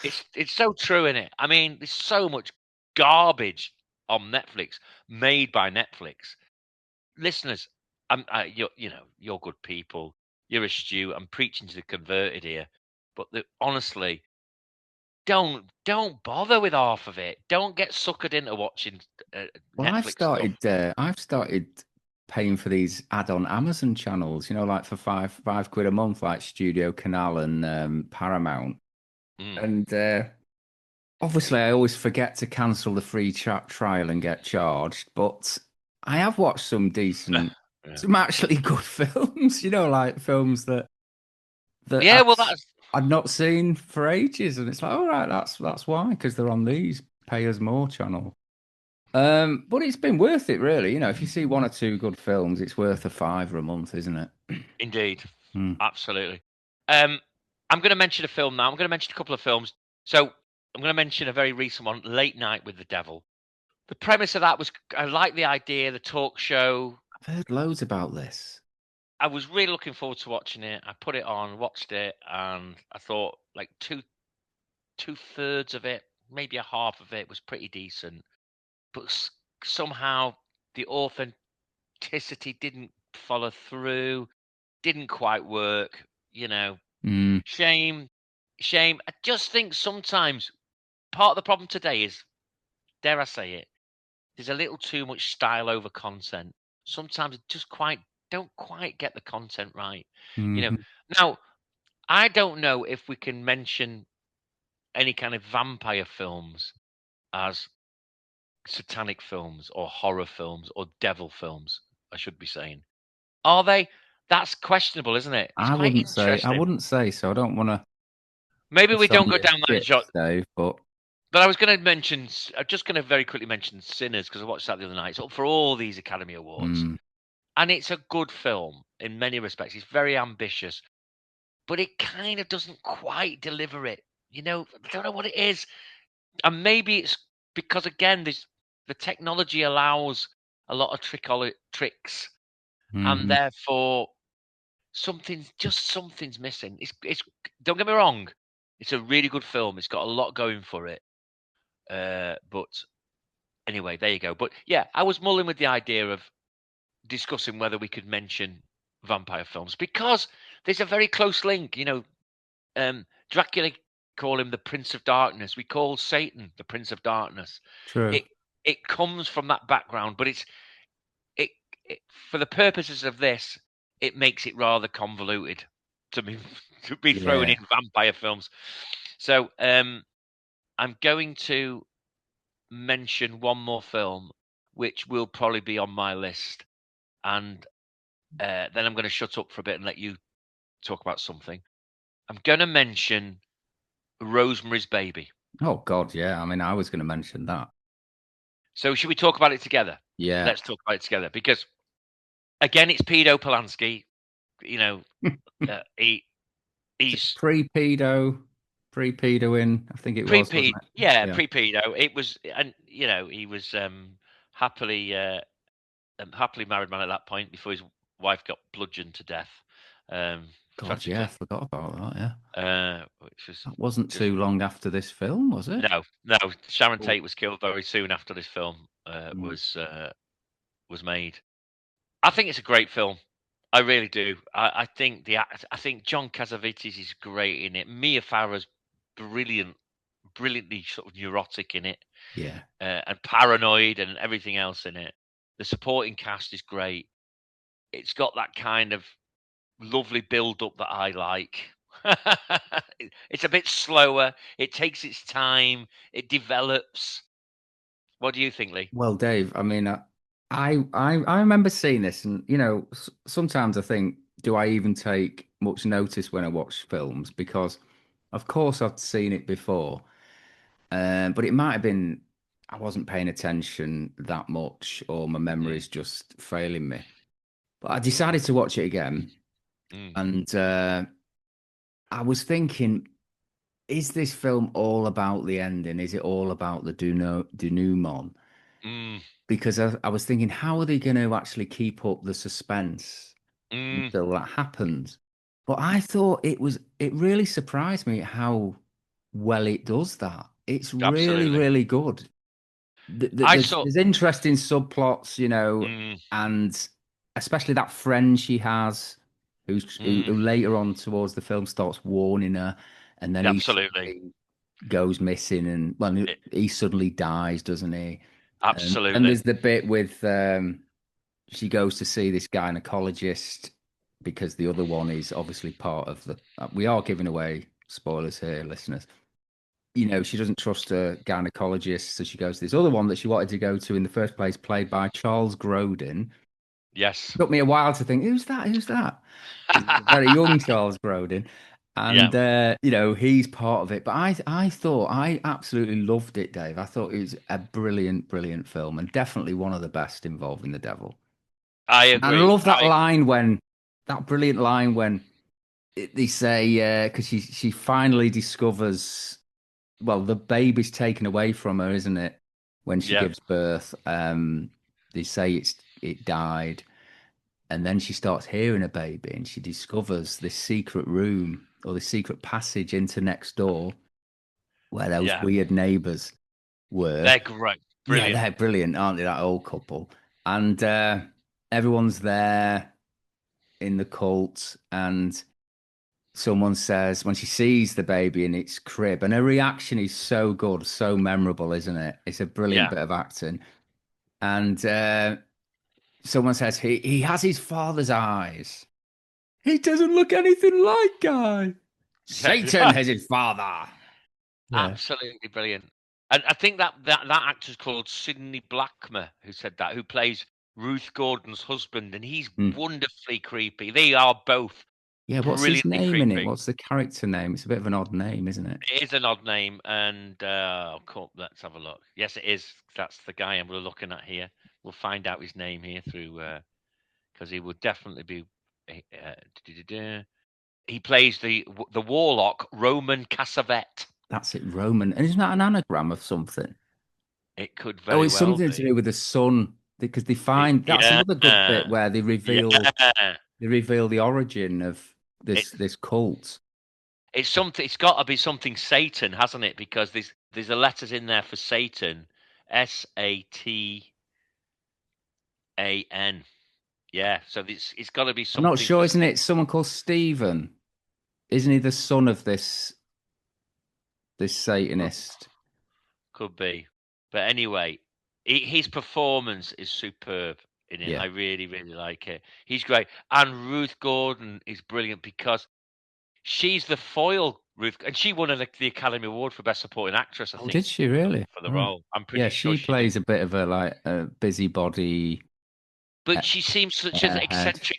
G: it's so true, in it. I mean, there's so much garbage on Netflix made by Netflix. Listeners, you're good people. You're astute. I'm preaching to the converted here, but honestly, don't bother with half of it. Don't get suckered into watching
F: Well,
G: Netflix stuff.
F: I've started paying for these add-on Amazon channels, like for five quid a month, like Studio Canal and Paramount. And obviously, I always forget to cancel the free trial and get charged. But I have watched some decent, some actually good films. Like films that
G: Yeah, well, that's
F: I'd not seen for ages, and it's like, all right, that's why, because they're on these pay us more channel. But it's been worth it, really. If you see one or two good films, it's worth a £5 a month, isn't it?
G: indeed, absolutely. I'm going to mention a film now. I'm going to mention a couple of films. So I'm going to mention a very recent one, Late Night with the Devil. The premise of that was, I like the idea, the talk show.
F: I've heard loads about this.
G: I was really looking forward to watching it. I put it on, watched it, and I thought like two-thirds of it, maybe a half of it, was pretty decent. But somehow the authenticity didn't follow through, didn't quite work. Shame. I just think sometimes part of the problem today is, dare I say it, there's a little too much style over content. Sometimes it just don't quite get the content right. Now, I don't know if we can mention any kind of vampire films as satanic films or horror films or devil films, I should be saying. Are they? That's questionable, isn't it? It's quite interesting.
F: I wouldn't say so. I don't want to.
G: Maybe we don't go down that shot.
F: Dave, but
G: I was going to mention, I'm just going to very quickly mention Sinners, because I watched that the other night. It's up for all these Academy Awards. And it's a good film in many respects. It's very ambitious, but it kind of doesn't quite deliver it. I don't know what it is. And maybe it's because, again, the technology allows a lot of tricks. And therefore, something's missing. It's don't get me wrong. It's a really good film. It's got a lot going for it. But anyway, there you go. But yeah, I was mulling with the idea of discussing whether we could mention vampire films, because there's a very close link. Dracula, call him the Prince of Darkness. We call Satan the Prince of Darkness.
F: True.
G: It comes from that background, but it for the purposes of this, it makes it rather convoluted to be thrown in vampire films. So I'm going to mention one more film, which will probably be on my list, and then I'm going to shut up for a bit and let you talk about something. I'm going to mention Rosemary's Baby.
F: Oh God, yeah. I mean, I was going to mention that.
G: So should we talk about it together?
F: Yeah.
G: Let's talk about it together, because again, it's Pedo Polanski. He's
F: pre-pedo in, I think it was.
G: Pre-pedo, yeah, pre-pedo. It was, and he was happily married man at that point before his wife got bludgeoned to death.
F: God, yeah, I forgot about that. Yeah,
G: that
F: wasn't too long after this film, was it?
G: No. Sharon Tate was killed very soon after this film was made. I think it's a great film. I really do. I think John Cassavetes is great in it. Mia Farrow's brilliantly sort of neurotic in it.
F: Yeah,
G: and paranoid and everything else in it. The supporting cast is great. It's got that kind of lovely build-up that I like. It's a bit slower. It takes its time. It develops. What do you think, Lee?
F: Well, Dave, I mean, I remember seeing this, and sometimes I think, do I even take much notice when I watch films? Because, of course, I've seen it before, but it might have been I wasn't paying attention that much, or my memory is just failing me. But I decided to watch it again, and I was thinking, is this film all about the ending? Is it all about the denouement? Because I was thinking, how are they going to actually keep up the suspense until that happens? But I thought it really surprised me how well it does that. It's really, really good. There's interesting subplots, and especially that friend she has, who later on towards the film starts warning her, and then
G: absolutely
F: goes missing, and well, he suddenly dies, doesn't he?
G: Absolutely.
F: And there's the bit with she goes to see this gynecologist because the other one is obviously part of the. We are giving away spoilers here, listeners. You know, she doesn't trust a gynecologist, so she goes to this other one that she wanted to go to in the first place, played by Charles Grodin.
G: Yes.
F: It took me a while to think, who's that? Who's that? Very young Charles Grodin. And you know, he's part of it. But I thought I absolutely loved it, Dave. I thought it was a brilliant, brilliant film, and definitely one of the best involving the devil.
G: I agree.
F: And I love that line when that brilliant line when they say because she finally discovers, well, the baby's taken away from her, isn't it? When she gives birth, they say it died. And then she starts hearing a baby and she discovers this secret room or this secret passage into next door where those weird neighbors were.
G: They're great. Brilliant.
F: Yeah, they're brilliant, aren't they? That old couple. And everyone's there in the cult. And someone says, when she sees the baby in its crib, and her reaction is so good, so memorable, isn't it? It's a brilliant bit of acting. And someone says he has his father's eyes. He doesn't look anything like Guy. Satan has his father.
G: Yeah. Absolutely brilliant. And I think that actor's called Sidney Blackmer, who said that, who plays Ruth Gordon's husband, and he's wonderfully creepy. They are both.
F: Yeah, what's his name in it? What's the character name? It's a bit of an odd name, isn't it?
G: It is an odd name, and let's have a look. Yes, it is. That's the guy we're looking at here. We'll find out his name here through because he would definitely be. He plays the warlock Roman Cassavet.
F: That's it, Roman. And isn't that an anagram of something?
G: It could very well.
F: It's something to do with the sun because they find that's another good bit where they reveal the origin of this cult.
G: It's something. It's got to be something Satan, hasn't it? Because there's a letters in there for Satan, Satan. Yeah, so it's got to be something.
F: I'm not sure, isn't it? Someone called Stephen. Isn't he the son of this Satanist?
G: Could be, but anyway, his performance is superb in it. Yeah. I really, really like it. He's great, and Ruth Gordon is brilliant because she's the foil. Ruth, and she won the Academy Award for Best Supporting Actress. I think.
F: Did she really?
G: For the role, I'm pretty sure.
F: Yeah, she plays a bit of a busybody.
G: But she seems such an eccentric.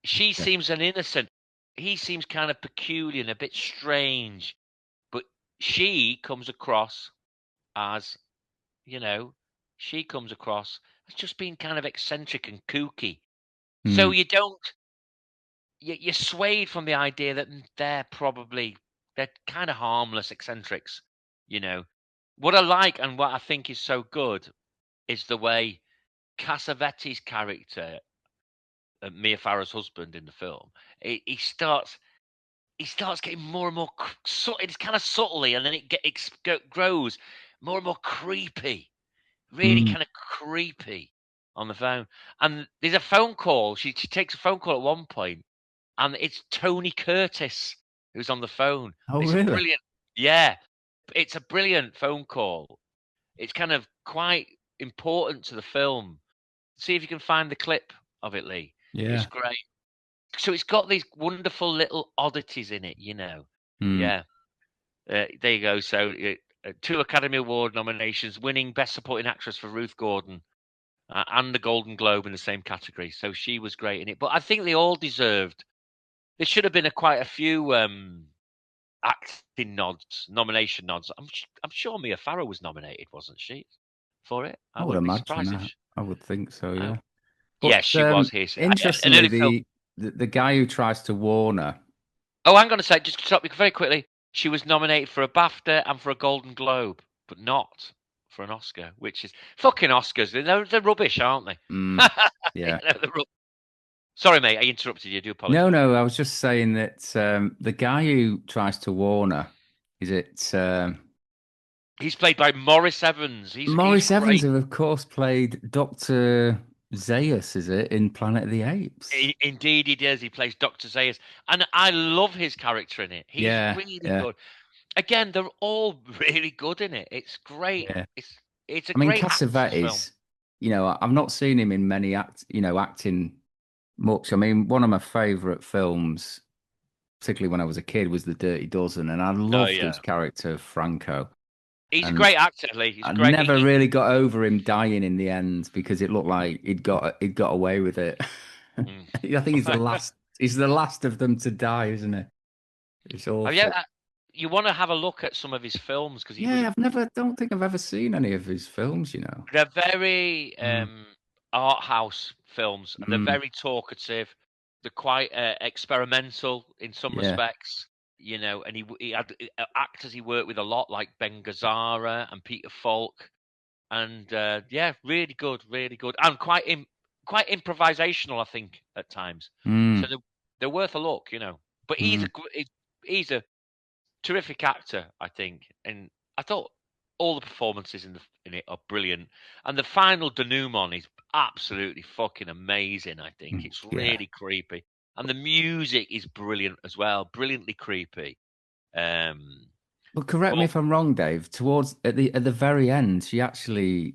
G: She seems an innocent. He seems kind of peculiar and a bit strange. But she comes across as, she comes across as just being kind of eccentric and kooky. So you're swayed from the idea that they're kind of harmless eccentrics. What I like and what I think is so good is the way Cassavetes' character, Mia Farrow's husband in the film, he starts getting more and more it's kind of subtly, and then it grows more and more creepy, really kind of creepy on the phone. And there's a phone call. She takes a phone call at one point, and it's Tony Curtis who's on the phone.
F: Oh,
G: it's
F: really?
G: Brilliant. Yeah, it's a brilliant phone call. It's kind of quite important to the film. See if you can find the clip of it, Lee.
F: Yeah.
G: It's great. So it's got these wonderful little oddities in it, Yeah. There you go. So 2 Academy Award nominations, winning Best Supporting Actress for Ruth Gordon and the Golden Globe in the same category. So she was great in it. But I think they all deserved. There should have been quite a few acting nomination nods. I'm sure Mia Farrow was nominated, wasn't she, for it?
F: I would imagine that. I would think so, yeah.
G: Yeah, she was here.
F: Interestingly, the guy who tries to warn her.
G: Oh, hang on a sec. Just to stop you very quickly. She was nominated for a BAFTA and for a Golden Globe, but not for an Oscar, which is fucking Oscars. They're rubbish, aren't they?
F: Yeah.
G: Sorry, mate. I interrupted you. I do apologize.
F: No. I was just saying that the guy who tries to warn her, is it?
G: He's played by Maurice Evans.
F: Maurice Evans, who of course played Dr. Zaius, is it, in Planet of the Apes?
G: Indeed, he does. He plays Dr. Zaius, and I love his character in it. He's really good. again, they're all really good in it. It's great.
F: Yeah.
G: It's a
F: I mean,
G: great actor's film.
F: Cassavetes, I've not seen him in many acting much. I mean, one of my favorite films, particularly when I was a kid, was The Dirty Dozen, and I loved his character Franco.
G: He's a great actor, Lee. He's
F: I
G: great.
F: never really got over him dying in the end because it looked like he'd got away with it. I think he's the last. He's the last of them to die, isn't he? It's awful.
G: You want to have a look at some of his films because
F: don't think I've ever seen any of his films.
G: They're very art house films. And they're very talkative. They're quite experimental in some respects. And he had actors he worked with a lot, like Ben Gazzara and Peter Falk, and really good, and quite improvisational, I think, at times. So they're worth a look, But he's a terrific actor, I think, and I thought all the performances in it are brilliant, and the final denouement is absolutely fucking amazing. I think it's really creepy. And the music is brilliant as well, brilliantly creepy.
F: Well, correct me if I'm wrong, Dave. At the very end, the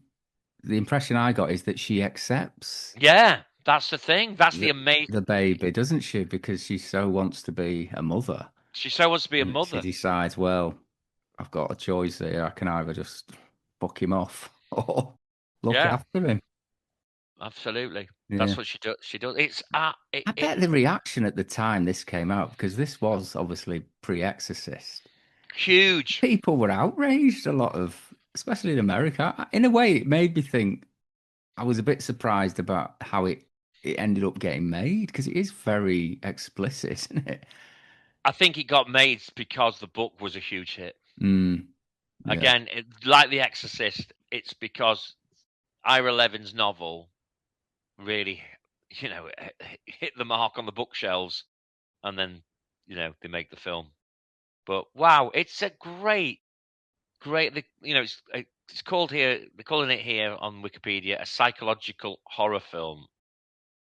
F: impression I got is that she accepts.
G: Yeah, that's the thing. That's the amazing.
F: The baby, doesn't she? Because she so wants to be a mother.
G: She so wants to be a mother.
F: She decides, well, I've got a choice here. I can either just fuck him off or look after him.
G: Absolutely. That's what she does. I
F: bet the reaction at the time this came out, because this was obviously pre-Exorcist.
G: Huge.
F: People were outraged, especially in America. In a way, it made me think, I was a bit surprised about how it ended up getting made, because it is very explicit, isn't it?
G: I think it got made because the book was a huge hit.
F: Again,
G: like The Exorcist, it's because Ira Levin's novel really, hit the mark on the bookshelves, and then, they make the film. But wow, it's a great, it's called here, they're calling it here on Wikipedia, a psychological horror film.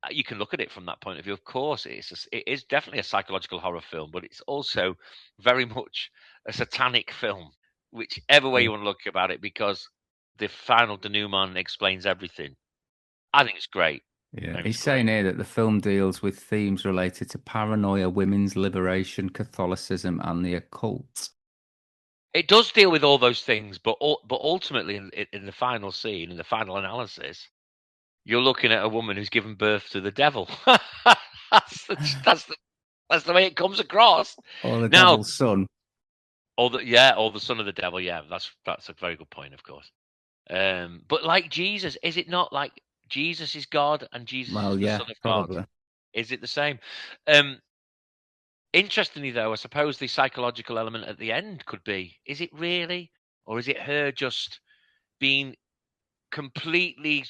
G: You can look at it from that point of view. Of course, it is definitely a psychological horror film, but it's also very much a satanic film, whichever way you want to look about it, because the final denouement explains everything. I think it's great.
F: Yeah, he's saying here that the film deals with themes related to paranoia, women's liberation, Catholicism, and the occult.
G: It does deal with all those things, but ultimately, in the final scene, in the final analysis, you're looking at a woman who's given birth to the devil. that's the way it comes across.
F: Or the devil's son.
G: Or the son of the devil. Yeah, that's a very good point, of course. But like Jesus, is it not like Jesus is God and Jesus is the Son of
F: probably.
G: God? Is it the same? Interestingly, though, I suppose the psychological element at the end could be: is it really, or is it her just being completely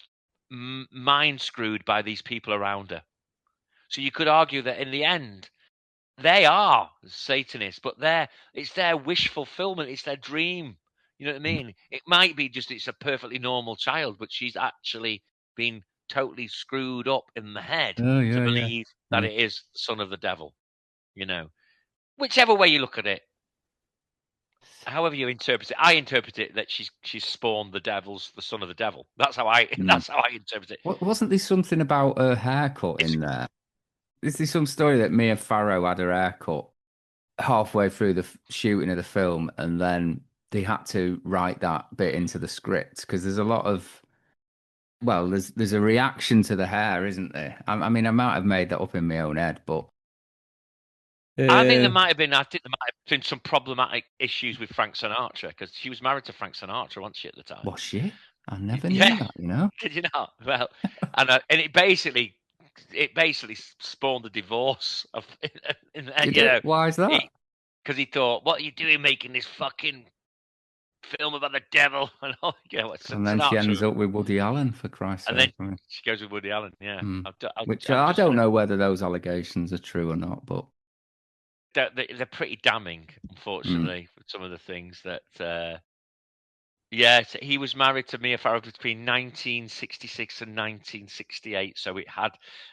G: mind screwed by these people around her? So you could argue that in the end, they are Satanists, but it's their wish fulfillment, it's their dream. You know what I mean? It might be just it's a perfectly normal child, but she's actually been totally screwed up in the head to believe that it is the son of the devil. Whichever way you look at it, however you interpret it, I interpret it that she's spawned the son of the devil. That's how I interpret it.
F: Wasn't there something about her haircut in there? Is there some story that Mia Farrow had her haircut halfway through the shooting of the film, and then they had to write that bit into the script? Because there's a lot of, there's a reaction to the hair, isn't there? I mean, I might have made that up in my own head, but
G: I think there might have been some problematic issues with Frank Sinatra, because she was married to Frank Sinatra, wasn't she, at the time?
F: Was she? I never knew that.
G: Did you not? Well, and it basically spawned the divorce of.
F: Why is that?
G: Because he thought, "What are you doing, making this fucking film about the devil?" And all,
F: and then she ends up with Woody Allen, for Christ's sake.
G: And then she goes with Woody Allen, yeah.
F: Which I don't know whether those allegations are true or not, but
G: they're pretty damning, unfortunately, for some of the things that. He was married to Mia Farrow between 1966 and 1968, so it had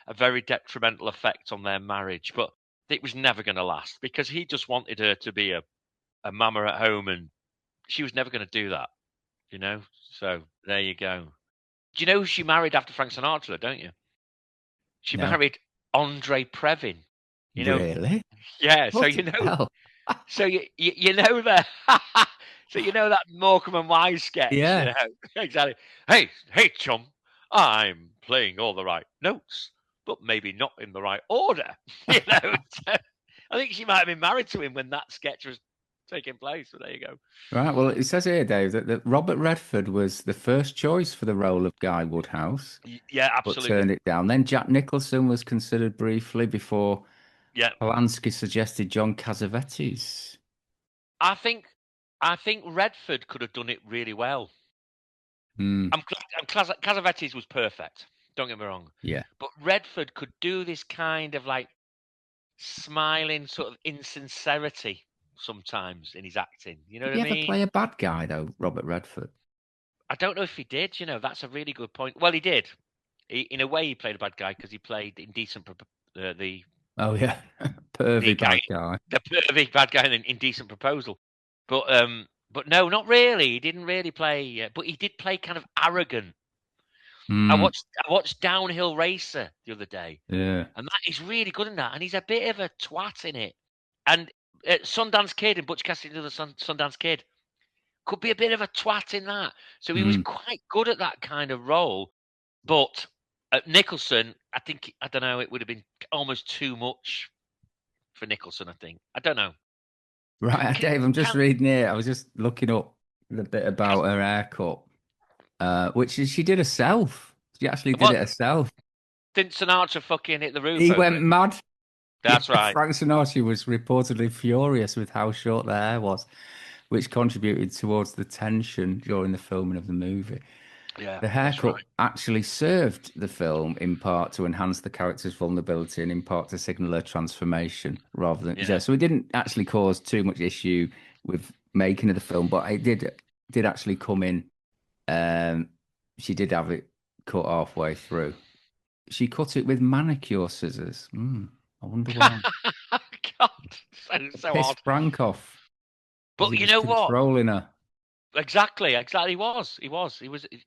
G: a very detrimental effect on their marriage. But it was never going to last, because he just wanted her to be a a mama at home, and she was never going to do that, you know. So there you go. Do you know who she married after Frank Sinatra? Don't you? She married Andre Previn. You know,
F: really?
G: yeah. So
F: What
G: you
F: the
G: know,
F: hell?
G: so you know that. So you know that Morecambe and Wise sketch.
F: Yeah.
G: You know exactly. Hey, chum, I'm playing all the right notes, but maybe not in the right order. You know. I think she might have been married to him when that sketch was taking place. So there you go.
F: Right. Well, it says here, Dave, that Robert Redford was the first choice for the role of Guy Woodhouse,
G: Yeah,
F: but
G: absolutely.
F: turned it down. Then Jack Nicholson was considered briefly before Polanski suggested John Cassavetes.
G: I think Redford could have done it really well.
F: Mm.
G: Cassavetes was perfect. Don't get me wrong.
F: Yeah.
G: But Redford could do this kind of like smiling sort of insincerity sometimes in his acting. You know
F: Did
G: what
F: he
G: I
F: ever
G: mean?
F: play a bad guy though, Robert Redford?
G: I don't know if he did. You know, that's a really good point. Well, he did. In a way, he played a bad guy because he played Indecent. The
F: Oh yeah, pervy bad guy.
G: The pervy bad guy in Indecent Proposal. But no, not really. He didn't really play. But he did play kind of arrogant. I watched Downhill Racer the other day.
F: Yeah.
G: And that is really good in that. And he's a bit of a twat in it. And Sundance Kid and Butch Cassidy and the Sundance Kid could be a bit of a twat in that. So he was quite good at that kind of role. But Nicholson, I don't know, it would have been almost too much for Nicholson, I think. I don't know.
F: Right, Dave, I'm just reading here. I was just looking up the bit about her haircut, which she did herself. She actually did it herself.
G: Didn't Sinatra fucking hit the roof?
F: He went mad.
G: That's right.
F: Frank Sinatra was reportedly furious with how short the hair was, which contributed towards the tension during the filming of the movie.
G: Yeah,
F: the haircut actually served the film in part to enhance the character's vulnerability and in part to signal her transformation rather than so it didn't actually cause too much issue with making of the film, but it did actually come in. She did have it cut halfway through. She cut it with manicure scissors. I wonder why.
G: God, so
F: Piss
G: odd.
F: Frank off.
G: But you know what?
F: Controlling her.
G: Exactly. He was.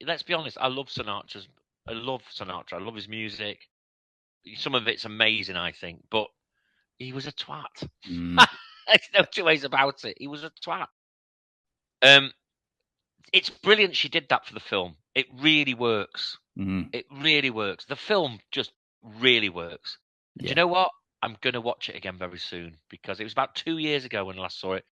G: Let's be honest. I love Sinatra. I love his music. Some of it's amazing, I think. But he was a twat. There's no two ways about it. He was a twat. It's brilliant she did that for the film. It really works. It really works. The film just really works. Do you know what? I'm going to watch it again very soon because it was about 2 years ago when I last saw it.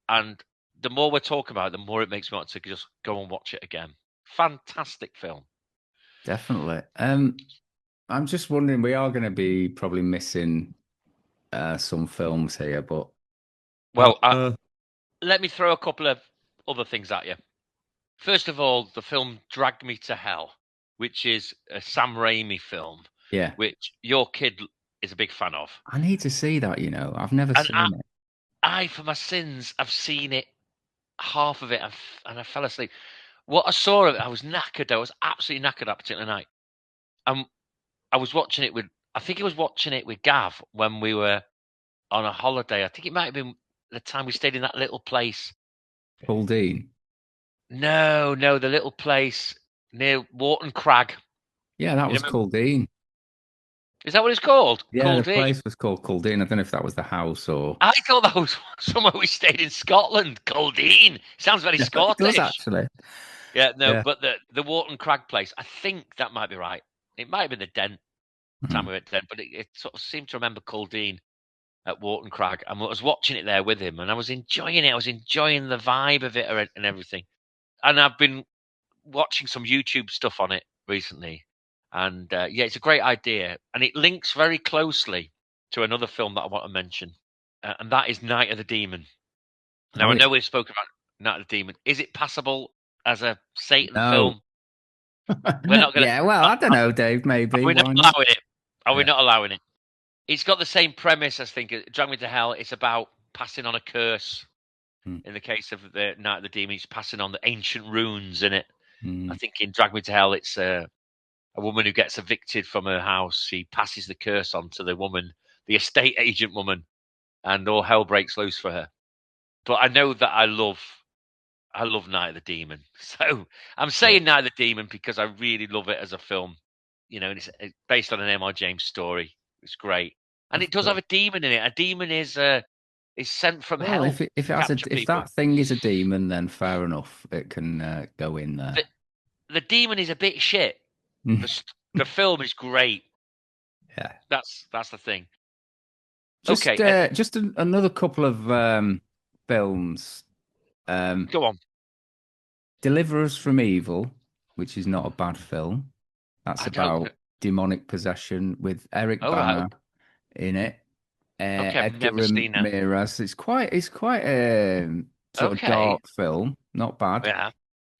G: And the more we're talking about it, the more it makes me want to just go and watch it again. Fantastic film.
F: Definitely. I'm just wondering, we are going to be probably missing some films here, but...
G: Well, let me throw a couple of other things at you. First of all, the film Drag Me to Hell, which is a Sam Raimi film.
F: Yeah.
G: Which your kid is a big fan of.
F: I need to see that, you know. I've never seen it.
G: I, for my sins, I've seen it, half of it, and I fell asleep. What I saw of it, I was knackered. I was absolutely knackered that particular night. I was watching it I think I was watching it with Gav when we were on a holiday. I think it might have been the time we stayed in that little place.
F: Kildine?
G: No, the little place near Wharton Crag.
F: Yeah, that was Kildine.
G: Is that what it's called?
F: Yeah,
G: Kildine?
F: The place was called Kildine. I don't know if that was the house or...
G: I thought that was somewhere we stayed in Scotland. Kildine. Sounds very Scottish.
F: It does, actually.
G: Yeah, no, but the Wharton Crag place, I think that might be right. It might have been the Den. Time we went to Den, but it sort of seemed to remember Kildine at Wharton Crag. And I was watching it there with him, and I was enjoying it. I was enjoying the vibe of it and everything. And I've been watching some YouTube stuff on it recently. And it's a great idea. And it links very closely to another film that I want to mention. And that is Night of the Demon. Now, I know we've spoken about Night of the Demon. Is it passable as a Satan film? We're not going to.
F: Yeah, well, I don't know, Dave. Maybe.
G: Are we not allowing it? Are we not allowing it? It's got the same premise as Drag Me to Hell. It's about passing on a curse. In the case of the Night of the Demon, it's passing on the ancient runes in it. I think in Drag Me to Hell, it's a woman who gets evicted from her house. She passes the curse on to the woman, the estate agent woman, and all hell breaks loose for her. but I know that I love Night of the Demon. So I'm saying Night of the Demon because I really love it as a film. And it's based on an M.R. James story. It's great, and it does have a demon in it. A demon is sent from hell.
F: If that thing is a demon, then fair enough. It can go in there.
G: The demon is a bit shit. The film is great.
F: Yeah,
G: that's the thing.
F: Just another couple of films.
G: Go on.
F: Deliver Us from Evil, which is not a bad film. That's about demonic possession with Eric Bana in it. Edgar Ramirez. It's quite a sort of dark film. Not bad.
G: Yeah.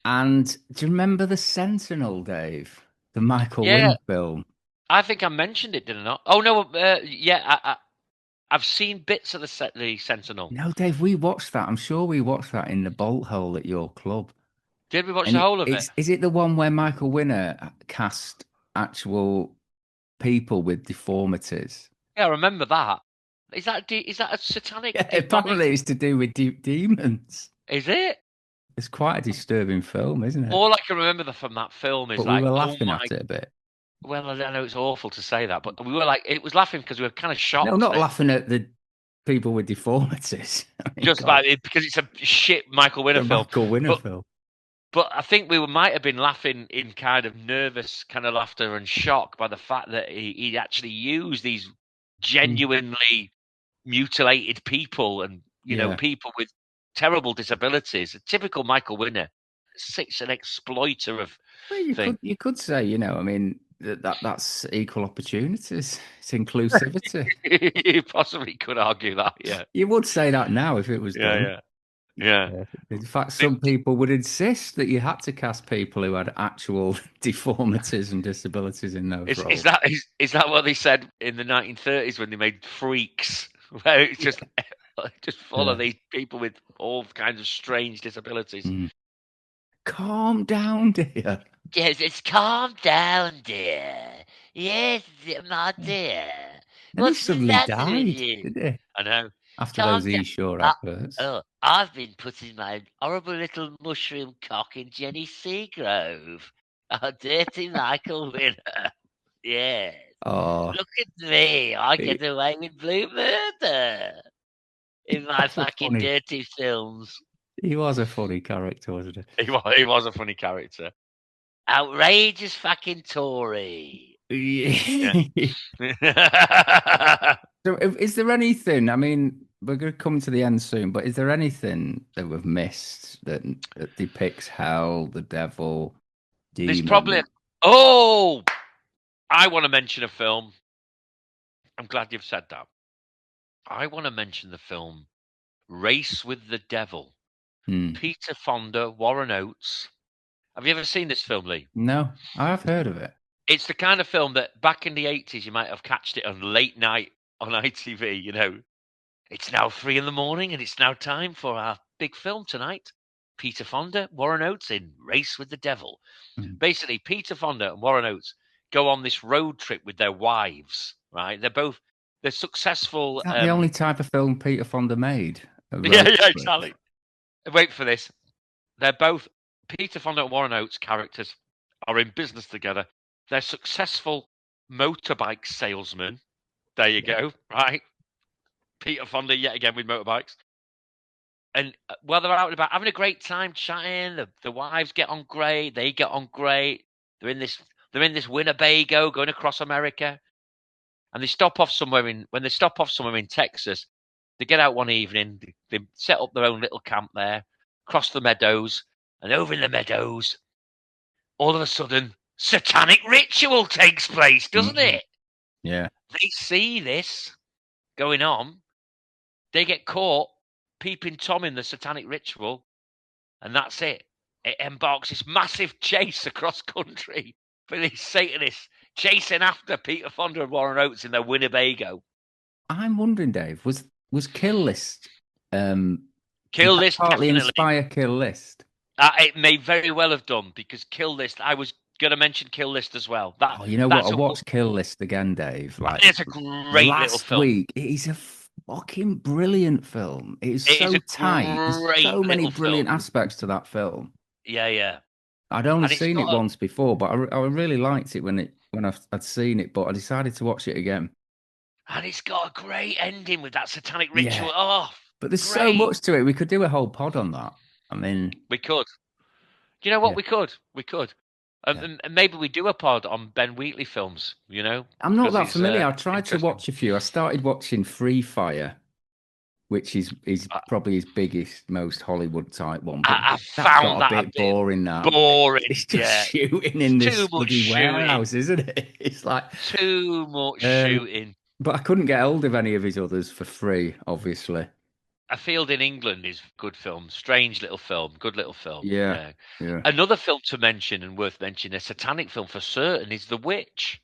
F: And do you remember The Sentinel, Dave? The Michael Winner film.
G: I think I mentioned it, didn't I? Oh no, I've seen bits of the Sentinel.
F: No, Dave, we watched that. I'm sure we watched that in the bolt hole at your club.
G: Did we watch the whole of it?
F: Is it the one where Michael Winner cast actual people with deformities?
G: Yeah, I remember that. Is that a satanic?
F: Yeah, apparently, it's to do with demons.
G: Is it?
F: It's quite a disturbing film, isn't it?
G: All I can remember from that film is
F: we were laughing at it a bit.
G: Well, I know it's awful to say that, but we were it was laughing because we were kind of shocked.
F: No, not laughing at the people with deformities.
G: Just because it's a shit Michael Winner film.
F: Michael Winner film.
G: But I think we might have been laughing in kind of nervous kind of laughter and shock by the fact that he actually used these genuinely mutilated people and people with terrible disabilities. A typical Michael Winner, such an exploiter of.
F: Well, you could say, I mean, that's equal opportunities. It's inclusivity.
G: You possibly could argue that, yeah.
F: You would say that now if it was done.
G: Yeah.
F: In fact, some people would insist that you had to cast people who had actual deformities and disabilities in those roles.
G: Is that what they said in the 1930s when they made Freaks, where it's just full of these people with all kinds of strange disabilities?
F: Calm down, dear.
G: Yes, it's calm down, dear. Yes, my dear.
F: And he suddenly died, didn't he?
G: I know.
F: After those E-Shore adverts.
G: I've been putting my horrible little mushroom cock in Jenny Seagrove. Oh, dirty Michael Winner. Yes.
F: Oh.
G: Look at me. I get away with blue murder in my fucking dirty films.
F: He was a funny character, wasn't he?
G: He was a funny character. Outrageous fucking Tory.
F: Yeah. So is there anything, I mean, we're going to come to the end soon, but is there anything that we've missed that depicts hell, the devil, demon?
G: There's probably... I want to mention a film. I'm glad you've said that. I want to mention the film Race with the Devil. Peter Fonda, Warren Oates. Have you ever seen this film, Lee?
F: No, I've heard of it.
G: It's the kind of film that back in the 80s, you might have catched it on late night on ITV, It's now 3 a.m. and it's now time for our big film tonight. Peter Fonda, Warren Oates in Race with the Devil. Basically, Peter Fonda and Warren Oates go on this road trip with their wives, right? They're successful.
F: Is that the only type of film Peter Fonda made?
G: Yeah, exactly. Wait for this. They're both, Peter Fonda and Warren Oates characters are in business together. They're successful motorbike salesmen. There you go, right? Peter Fonda, yet again, with motorbikes. And while they're out and about, having a great time chatting, the wives get on great, they get on great. They're in this Winnebago going across America. And they stop off somewhere in Texas, they get out one evening, they set up their own little camp there, cross the meadows, and over in the meadows, all of a sudden, satanic ritual takes place, doesn't it?
F: Yeah.
G: They see this going on. They get caught peeping Tom in the satanic ritual, and that's it. It embarks this massive chase across country for these Satanists chasing after Peter Fonda and Warren Oates in their Winnebago.
F: I'm wondering, Dave, was Kill List
G: Kill List
F: partly
G: definitely
F: inspire Kill List?
G: It may very well have done, because Kill List, I was going to mention Kill List as well.
F: You know what? I watched Kill List again, Dave.
G: It's a great little film.
F: Last week, he's a fucking brilliant film. It is
G: It is
F: so
G: a
F: tight. There's
G: great
F: so many
G: little
F: brilliant
G: film.
F: aspects to that film.
G: Yeah.
F: I'd only
G: And it's
F: seen it
G: got a,
F: once before, but I really liked it when I'd seen it. But I decided to watch it again.
G: and it's got a great ending with that satanic
F: Yeah,
G: ritual. Oh,
F: but there's so
G: great.
F: much to it. We could do a whole pod on that. I mean,
G: We could. Do you know what
F: yeah,
G: we could? We could.
F: yeah.
G: And maybe we do a pod on Ben Wheatley films, you know,
F: I'm not
G: because
F: that
G: he's
F: familiar. I tried to
G: interesting.
F: watch a few. I started watching Free Fire, which is
G: I,
F: probably his biggest, most Hollywood type one. But
G: I
F: that
G: found
F: got a
G: that a
F: bit
G: bit
F: boring now.
G: boring.
F: It's just
G: Yeah,
F: shooting
G: it's
F: in
G: too
F: this
G: much
F: bloody
G: shooting.
F: warehouse, isn't it? It's like,
G: Too much
F: um,
G: shooting.
F: but I couldn't get hold of any of his others for free, obviously.
G: A Field in England is good film. Strange little film. Good little film.
F: Yeah,
G: Yeah.
F: yeah,
G: Another film to mention and worth mentioning, a satanic film for certain, is The Witch.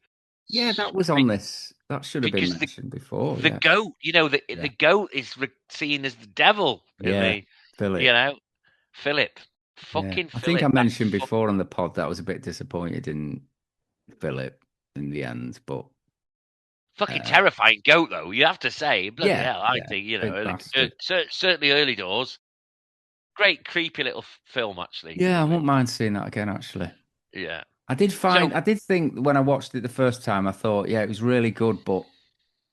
F: yeah. That was on this. That should have been
G: Because
F: mentioned before.
G: the
F: Yeah,
G: goat, you know, the
F: yeah,
G: goat is seen as the devil in
F: yeah.
G: you
F: Philip.
G: know, Philip,
F: Yeah,
G: fucking
F: I think I
G: Philip, that
F: mentioned before on the pod that I was a bit disappointed in Philip in the end, but
G: fucking
F: uh,
G: terrifying goat though. You have to say, bloody
F: yeah,
G: hell, I
F: yeah,
G: think
F: big bastard.
G: certainly early doors. Great creepy little film actually,
F: Yeah, I
G: The Witch.
F: won't mind seeing that again. Actually,
G: Yeah.
F: I did think when I watched it the first time, I thought, yeah, it was really good, but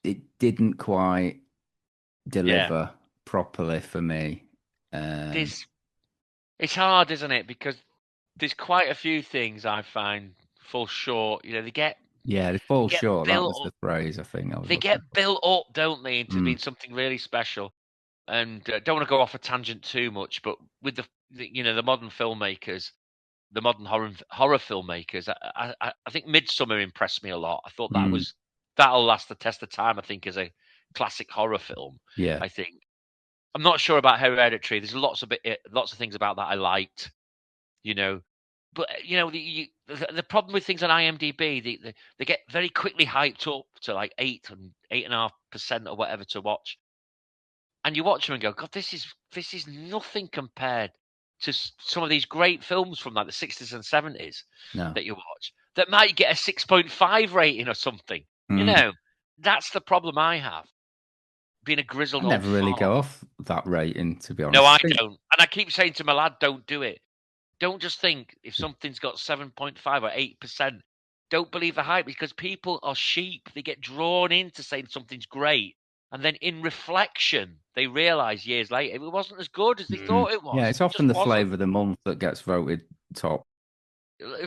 F: it didn't quite
G: Yeah,
F: deliver properly for me. Um,
G: this it's hard, isn't it? Because there's quite a few things I find fall short. You know,
F: yeah, they
G: they
F: fall
G: get
F: short. That was
G: built
F: the phrase I think I was
G: they
F: looking
G: get
F: for.
G: built up, don't they, into
F: Mm,
G: being something really special. And don't want to go off a tangent too much, but with the modern filmmakers, the modern horror filmmakers, I think Midsummer impressed me a lot. I thought
F: mm,
G: that'll last the test of time. I think as a classic horror film.
F: yeah,
G: I think I'm not sure about Hereditary. There's lots of things about that I liked, you know. But the problem with things on IMDb, they get very quickly hyped up to like 8.5% or whatever to watch, and you watch them and go, God, this is nothing compared to some of these great films from like the 60s and 70s
F: no.
G: that you watch that might get a 6.5 rating or something. You
F: Mm.
G: know, that's the problem I have. Being a
F: I
G: grizzled old
F: never really
G: fart.
F: go off that rating, to be
G: No,
F: honest.
G: I
F: I think,
G: don't. And I keep saying to my lad, don't do it. Don't just think if something's got 7.5 or 8%, don't believe the hype because people are sheep. They get drawn into saying something's great. And then in reflection, they realize years later it wasn't as good as they thought it
F: yeah,
G: was.
F: it's
G: It just
F: often the
G: wasn't.
F: flavour of the month that gets voted top.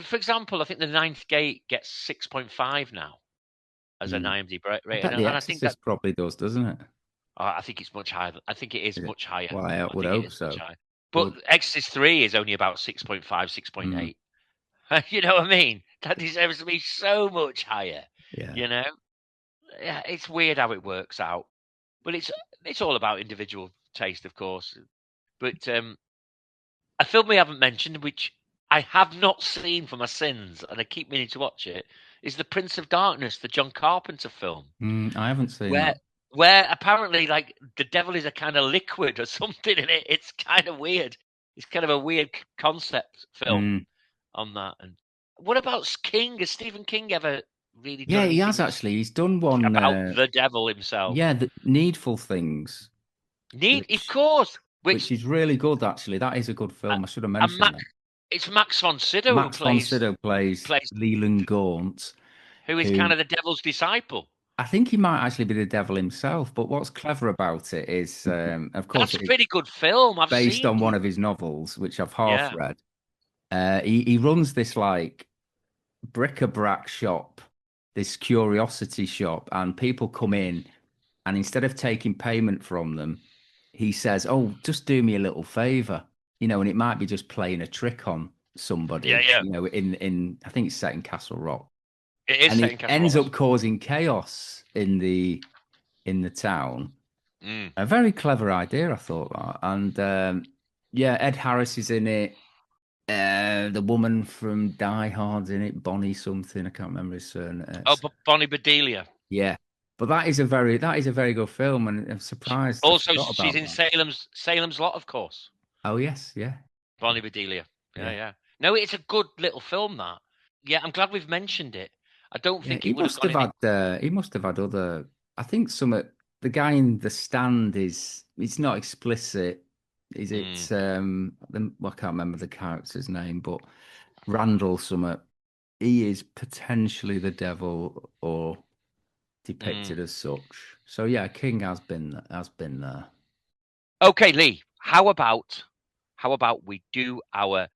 G: For example, I think The Ninth Gate gets 6.5 now as an
F: Mm.
G: IMDb
F: I
G: rating.
F: bet The
G: And I think that
F: Exorcist probably does, doesn't it?
G: I think it's much higher. I think it is
F: Is it?
G: much higher.
F: Well, I
G: I
F: would
G: think it
F: hope
G: is much
F: so.
G: higher. But
F: Would.
G: Exorcist 3 is only about 6.5,
F: Mm.
G: 6.8. You know what I mean? That deserves to be so much higher.
F: Yeah.
G: You know, yeah, it's weird how it works out, but it's all about individual taste, of course. But a film we haven't mentioned, which I have not seen for my sins, and I keep meaning to watch it, is The Prince of Darkness, the John Carpenter film,
F: I haven't seen
G: where
F: that.
G: where apparently like the devil is a kind of liquid or something in it. It's kind of weird. It's kind of a weird concept film
F: Mm.
G: on that. And what about King? Has Stephen King ever really
F: Yeah,
G: done
F: he has
G: anything
F: actually. He's done one.
G: about the devil himself?
F: Yeah, the Needful Things,
G: Of
F: which
G: course, which
F: is really good. Actually, that is a good
G: uh,
F: film. I should have
G: and
F: mentioned that.
G: it's Max von Sydow who
F: Max von
G: plays
F: Sydow plays
G: plays
F: Leland Gaunt,
G: who is kind
F: who
G: of the devil's disciple.
F: I think he might actually be the devil himself. But what's clever about it is, of course,
G: That's a
F: it is
G: pretty good film. I've
F: based
G: seen.
F: on one of his novels, which I've half
G: Yeah,
F: read. He runs this like bric-a-brac shop, this curiosity shop, and people come in, and instead of taking payment from them, he says, "Oh, just do me a little favor," and it might be just playing a trick on somebody,
G: yeah.
F: in I think it's set in Castle Rock,
G: It is
F: and
G: set
F: it
G: in Castle
F: ends
G: Rock.
F: up causing chaos in the town.
G: Mm.
F: A very clever idea, I thought that, and yeah, Ed Harris is in it. The woman from Die Hard's in it, Bonnie something. I can't remember his surname.
G: Oh, but Bonnie Bedelia.
F: Yeah, but that is a very good film, and I'm surprised I
G: Also,
F: forgot
G: she's
F: about
G: in
F: that.
G: Salem's Lot, of course.
F: Oh yes, yeah,
G: Bonnie Bedelia.
F: yeah,
G: Yeah. No, it's a good little film. That. Yeah, I'm glad we've mentioned it. I don't
F: yeah.
G: think it would have gone in.
F: He must have had other. I think some. the guy in The Stand it's not explicit. Is it? I can't remember the character's name, but Randall Summit. He is potentially the devil or depicted as such. So yeah, King has been there.
G: Okay, Lee. How about we do our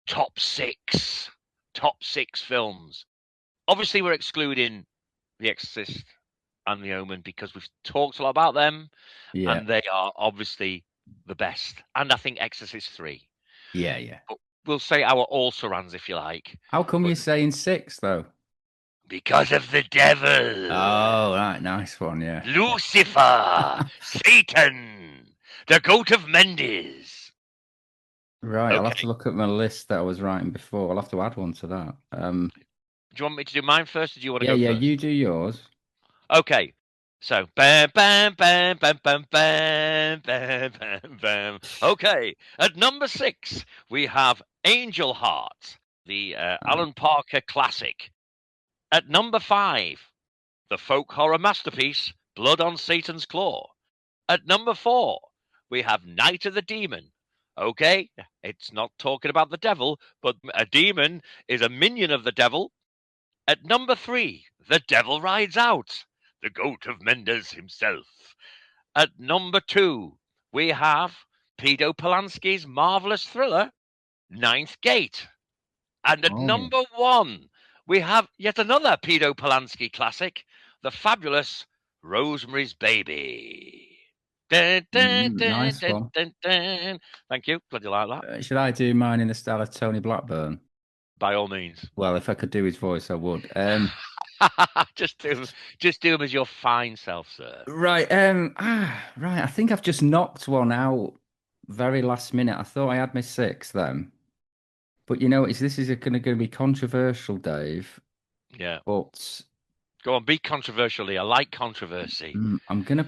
G: top six films? Obviously, we're excluding The Exorcist and The Omen because we've talked a lot about them, and they are obviously the best. And I think Exorcist 3.
F: Yeah.
G: But we'll say our also-rans if you like.
F: How come you're saying 6 though?
G: Because of the devil.
F: Oh, right, nice one, yeah.
G: Lucifer, Satan, the goat of Mendes.
F: Right, I'll have to look at my list that I was writing before. I'll have to add one to that.
G: Do you want me to do mine first, or do you want to go
F: first? Yeah,
G: you
F: do yours.
G: Okay. So bam, bam, bam, bam, bam, bam, bam, bam, bam. Okay. At number 6, we have Angel Heart, the Alan Parker classic. At number 5, the folk horror masterpiece, Blood on Satan's Claw. At number 4, we have Night of the Demon. Okay, it's not talking about the devil, but a demon is a minion of the devil. At number 3, The Devil Rides Out, the goat of Mendes himself. At number 2, we have Peter Polanski's marvelous thriller, Ninth Gate. And at number 1, we have yet another Peter Polanski classic, the fabulous Rosemary's Baby. Dun, dun, dun,
F: nice
G: dun,
F: one.
G: dun, dun. Thank you. Glad you like that.
F: Should I do mine in the style of Tony Blackburn?
G: By all means.
F: Well, if I could do his voice, I would.
G: Just do him as your fine self, sir.
F: Right. Right. I think I've just knocked one out very last minute. I thought I had my 6 then, but this is going to be controversial, Dave.
G: Yeah.
F: But
G: go on, be controversially. I like controversy.
F: I'm gonna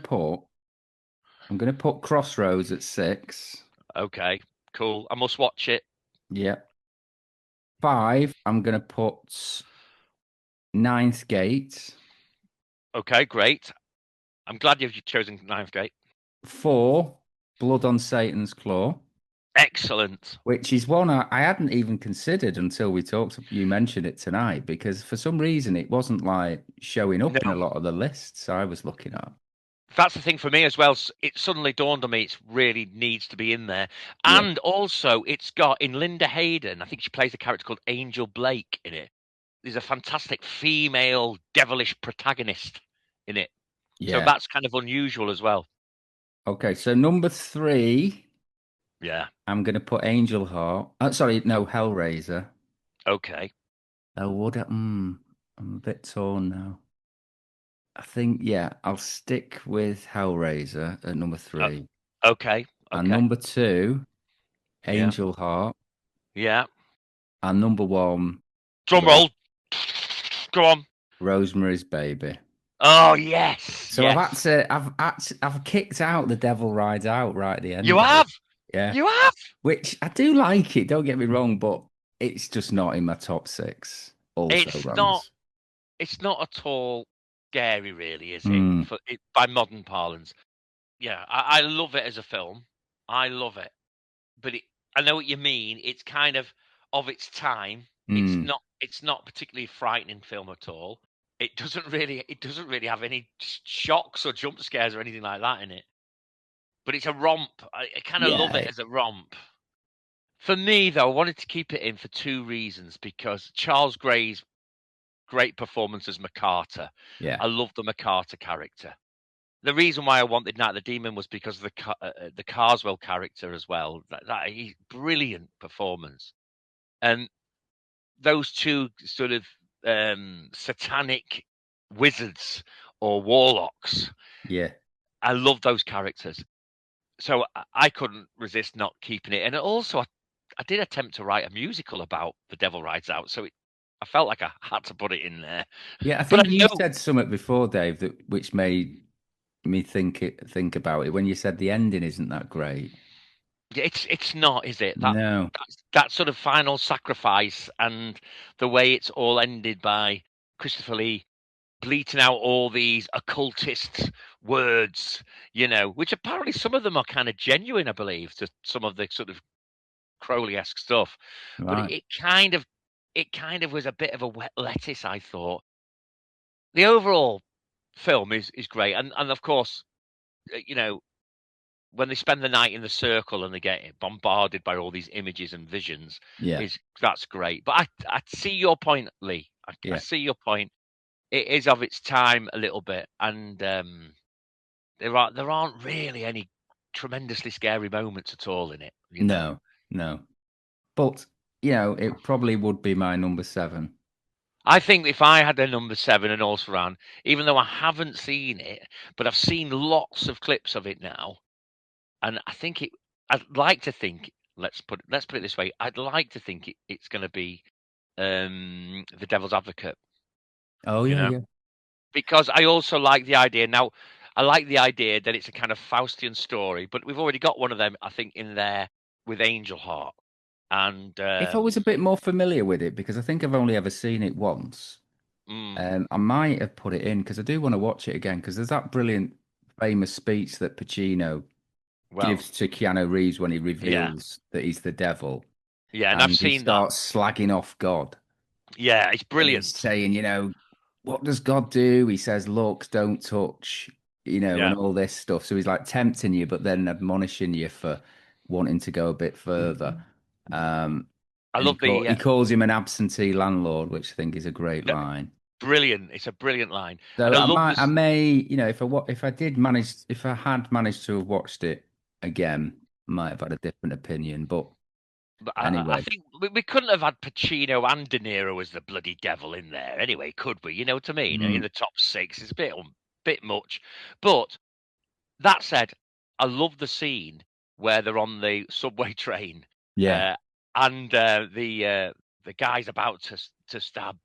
F: put Crossroads at 6.
G: Okay, cool. I must watch it.
F: Yeah. 5, I'm gonna put Ninth Gate.
G: Okay, great. I'm glad you've chosen Ninth Gate.
F: 4, Blood on Satan's Claw.
G: Excellent.
F: Which is one I hadn't even considered until you mentioned it tonight, because for some reason it wasn't like showing up in a lot of the lists I was looking at.
G: That's the thing for me as well. It suddenly dawned on me it really needs to be in there. And also it's got in Linda Hayden, I think she plays a character called Angel Blake in it. There's a fantastic female devilish protagonist in it. Yeah. So that's kind of unusual as well.
F: Okay, so number 3.
G: Yeah.
F: I'm going to put Angel Heart. Hellraiser.
G: Okay.
F: I'm a bit torn now. I think, I'll stick with Hellraiser at number 3.
G: Okay.
F: And number 2, Angel Heart.
G: Yeah.
F: And number 1.
G: Drum roll. Go on.
F: Rosemary's Baby.
G: Oh yes.
F: So
G: yes.
F: I've kicked out The Devil Rides Out right at the end.
G: You have.
F: Yeah.
G: You have.
F: Which I do like it. Don't get me wrong, but it's just not in my top 6.
G: It's not at all scary, really, is it? By modern parlance. Yeah, I love it as a film. I love it, but I know what you mean. It's kind of its time. It's not particularly frightening film at all. It doesn't really have any shocks or jump scares or anything like that in it. But it's a romp. I kind of love it as a romp. For me, though, I wanted to keep it in for 2 reasons. Because Charles Gray's great performance as MacArthur.
F: Yeah,
G: I love the MacArthur character. The reason why I wanted Night of the Demon was because of the Carswell character as well. That brilliant performance, and those 2 sort of satanic wizards or warlocks.
F: Yeah,
G: I love those characters, so I couldn't resist not keeping it. And also, I did attempt to write a musical about The Devil Rides Out, so I felt like I had to put it in there.
F: Yeah, I think you said something before, Dave, which made me think about it when you said the ending isn't that great.
G: It's not, is it?
F: No.
G: That sort of final sacrifice and the way it's all ended by Christopher Lee bleating out all these occultist words, which apparently some of them are kind of genuine, I believe, to some of the sort of Crowley-esque stuff. But
F: Right.
G: it kind of was a bit of a wet lettuce, I thought. The overall film is great, and of course, when they spend the night in the circle and they get bombarded by all these images and visions, that's great. But I see your point, Lee. I see your point. It is of its time a little bit, and there aren't really any tremendously scary moments at all in it.
F: No. But it probably would be my number 7.
G: I think if I had a number 7 and also ran, even though I haven't seen it, but I've seen lots of clips of it now, and I'd like to think. Let's put it this way. I'd like to think it's going to be The Devil's Advocate.
F: Oh yeah.
G: Because I also like the idea. Now, I like the idea that it's a kind of Faustian story, but we've already got one of them, I think, in there with Angel Heart. And
F: if I was a bit more familiar with it, because I think I've only ever seen it once, I might have put it in because I do want to watch it again. Because there's that brilliant, famous speech that Pacino gives to Keanu Reeves when he reveals that he's the devil.
G: Yeah, and I've seen
F: he starts slagging off God.
G: Yeah, it's brilliant.
F: He's saying, what does God do? He says, looks, don't touch, and all this stuff. So he's like tempting you, but then admonishing you for wanting to go a bit further.
G: I love
F: he calls him an absentee landlord, which I think is a great line.
G: Brilliant! It's a brilliant line.
F: So I may, if I had managed to have watched it again, might have had a different opinion. But anyway,
G: I think we couldn't have had Pacino and De Niro as the bloody devil in there. Anyway, could we? You know what I mean? In the top 6, it's a bit much. But that said, I love the scene where they're on the subway train.
F: Yeah.
G: And the guy's about to stab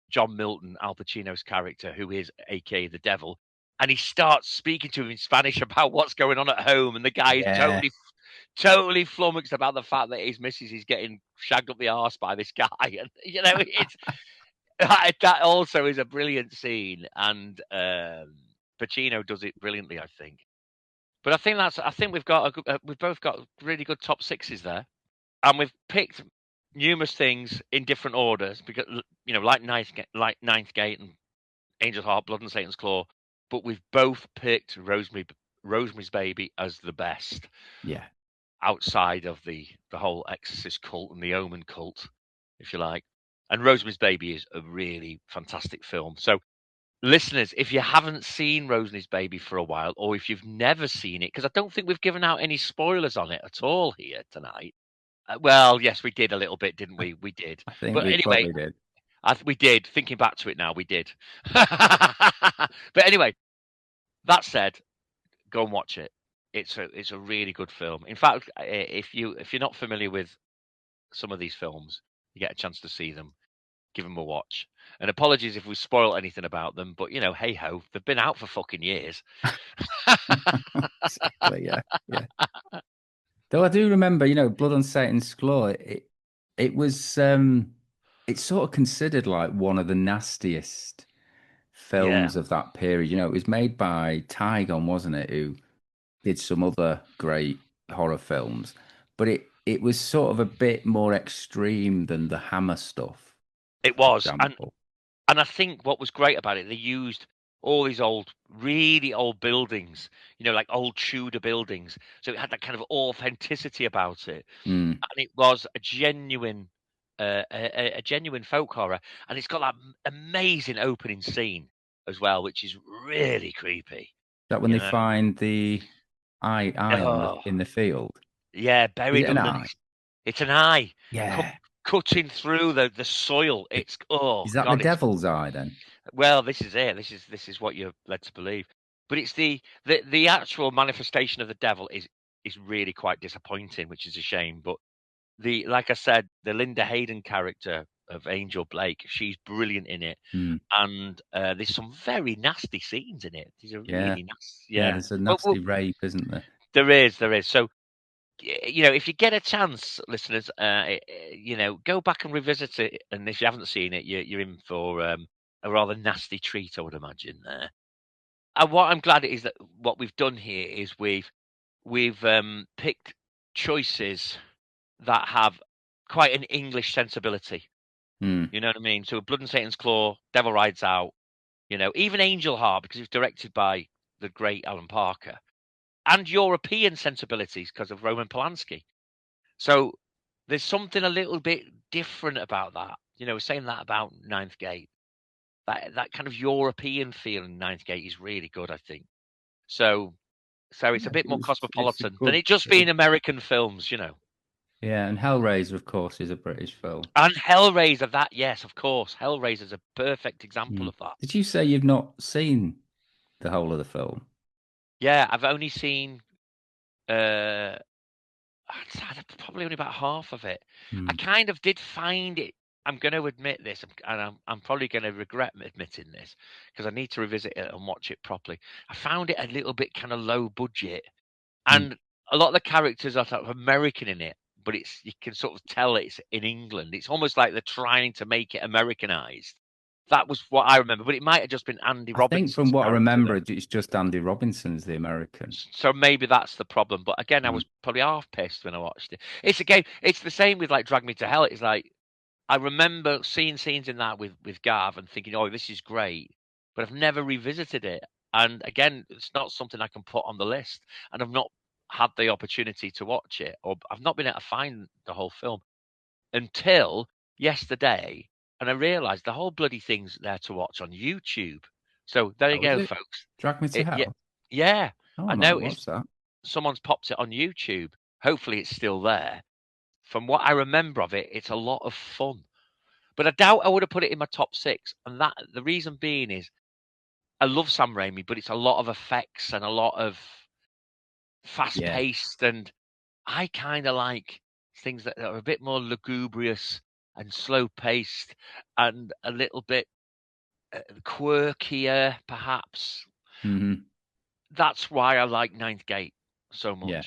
G: John Milton, Al Pacino's character, who is aka the devil, and he starts speaking to him in Spanish about what's going on at home, and the guy is totally flummoxed about the fact that his missus is getting shagged up the arse by this guy, and it's that also is a brilliant scene, and Pacino does it brilliantly, I think. But I think we've both got really good top 6s there. And we've picked numerous things in different orders because, like Ninth Gate and Angel's Heart, Blood and Satan's Claw. But we've both picked Rosemary's Baby as the best.
F: Yeah.
G: Outside of the whole Exorcist cult and the Omen cult, if you like. And Rosemary's Baby is a really fantastic film. So, listeners, if you haven't seen Rosemary's Baby for a while, or if you've never seen it, because I don't think we've given out any spoilers on it at all here tonight. Well, yes, we did a little bit, didn't we? We did.
F: I think we probably did.
G: We did. Thinking back to it now, we did. But anyway, that said, go and watch it. It's a really good film. In fact, if you're not familiar with some of these films, you get a chance to see them. Give them a watch. And apologies if we spoil anything about them, but hey ho, they've been out for fucking years.
F: Exactly. Yeah. Though I do remember, Blood on Satan's Claw, it was it's sort of considered like one of the nastiest films of that period. It was made by Tygon, wasn't it? Who did some other great horror films, but it was sort of a bit more extreme than the Hammer stuff.
G: It was, and I think what was great about it, they used all these really old buildings, like old Tudor buildings. So it had that kind of authenticity about it. And it was a genuine folk horror. And it's got that amazing opening scene as well, which is really creepy.
F: That when they find the eye in the field?
G: Yeah, buried under. It's an eye.
F: Yeah.
G: Cutting through the soil. It's
F: Is that the devil's eye then?
G: Well, this is it. This is what you're led to believe. But it's the actual manifestation of the devil is really quite disappointing, which is a shame. But like I said, the Linda Hayden character of Angel Blake, she's brilliant in it. And there's some very nasty scenes in it. These are really nasty. Yeah,
F: there's a nasty rape, isn't there?
G: There is. So, if you get a chance, listeners, go back and revisit it. And if you haven't seen it, you're in for rather nasty treat, I would imagine there. And what I'm glad is that what we've done here is we've picked choices that have quite an English sensibility.
F: Mm.
G: You know what I mean? So Blood and Satan's Claw, Devil Rides Out, even Angel Heart, because it's directed by the great Alan Parker, and European sensibilities because of Roman Polanski. So there's something a little bit different about that. Saying that about Ninth Gate. That kind of European feeling Ninth Gate is really good, I think. So it's a bit more cosmopolitan than it just being American films,
F: Yeah, and Hellraiser, of course, is a British film.
G: And Hellraiser, yes, of course. Hellraiser's a perfect example of that.
F: Did you say you've not seen the whole of the film?
G: Yeah, I've only seen probably only about half of it. I kind of did find it. I'm going to admit this, and I'm probably going to regret admitting this because I need to revisit it and watch it properly. I found it a little bit kind of low budget, and a lot of the characters are sort of American in it, but you can sort of tell it's in England. It's almost like they're trying to make it Americanized. That was what I remember, but it might have just been Andy Robinson.
F: I think from what I remember, it's just Andy Robinson's the American.
G: So maybe that's the problem. But again, I was probably half pissed when I watched it. It's the same with like Drag Me to Hell. It's like I remember seeing scenes in that with Gav and thinking, oh, this is great, but I've never revisited it. And again, it's not something I can put on the list, and I've not had the opportunity to watch it, or I've not been able to find the whole film until yesterday. And I realized the whole bloody thing's there to watch on YouTube. So there you go, folks.
F: Drag Me to Hell?
G: Yeah.
F: Oh,
G: I
F: noticed
G: that. Someone's popped it on YouTube. Hopefully it's still there. From what I remember of it, it's a lot of fun. But I doubt I would have put it in my top 6. And the reason being is I love Sam Raimi, but it's a lot of effects and a lot of fast-paced. And I kind of like things that are a bit more lugubrious and slow-paced and a little bit quirkier, perhaps. That's why I like Ninth Gate so much.
F: Yeah.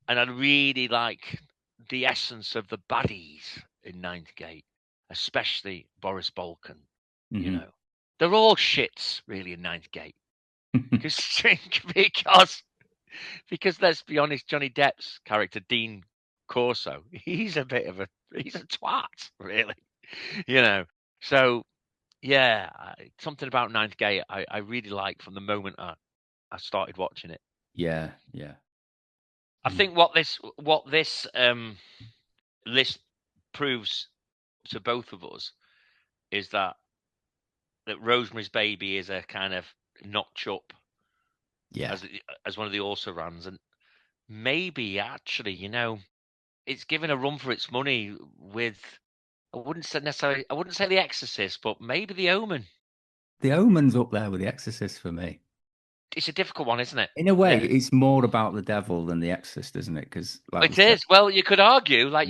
G: And I really like the essence of the baddies in Ninth Gate, especially Boris Balkan. They're all shits really in Ninth Gate. because let's be honest, Johnny Depp's character Dean Corso, he's a twat, really. So yeah, something about Ninth Gate I really like from the moment I started watching it.
F: Yeah.
G: I think what this list proves to both of us is that Rosemary's Baby is a kind of notch up, as one of the also rans, and maybe actually, it's given a run for its money with. I wouldn't say The Exorcist, but maybe The Omen.
F: The Omen's up there with The Exorcist for me.
G: It's a difficult one, isn't it?
F: In a way, it's more about the devil than The Exorcist, isn't it? Because
G: it is. Well, you could argue, like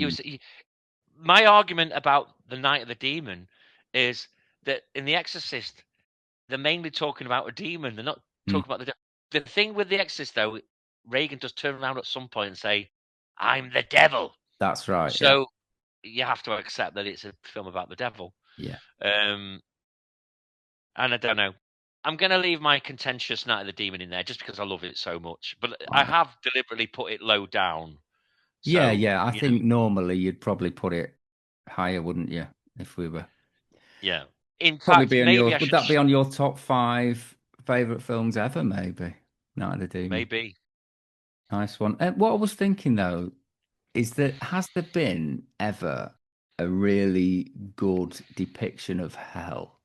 G: my argument about The Night of the Demon is that in The Exorcist, they're mainly talking about a demon. They're not talking about the devil. The thing with The Exorcist, though, Reagan does turn around at some point and say, "I'm the devil."
F: That's right.
G: So you have to accept that it's a film about the devil.
F: Yeah.
G: And I don't know. I'm going to leave my contentious Night of the Demon in there just because I love it so much. But I have deliberately put it low down. So,
F: I think normally you'd probably put it higher, wouldn't you? If we were.
G: Yeah. In
F: probably
G: fact,
F: would that be on your top 5 favorite films ever? Maybe Night of the Demon.
G: Maybe.
F: Nice one. What I was thinking though is that has there been ever a really good depiction of hell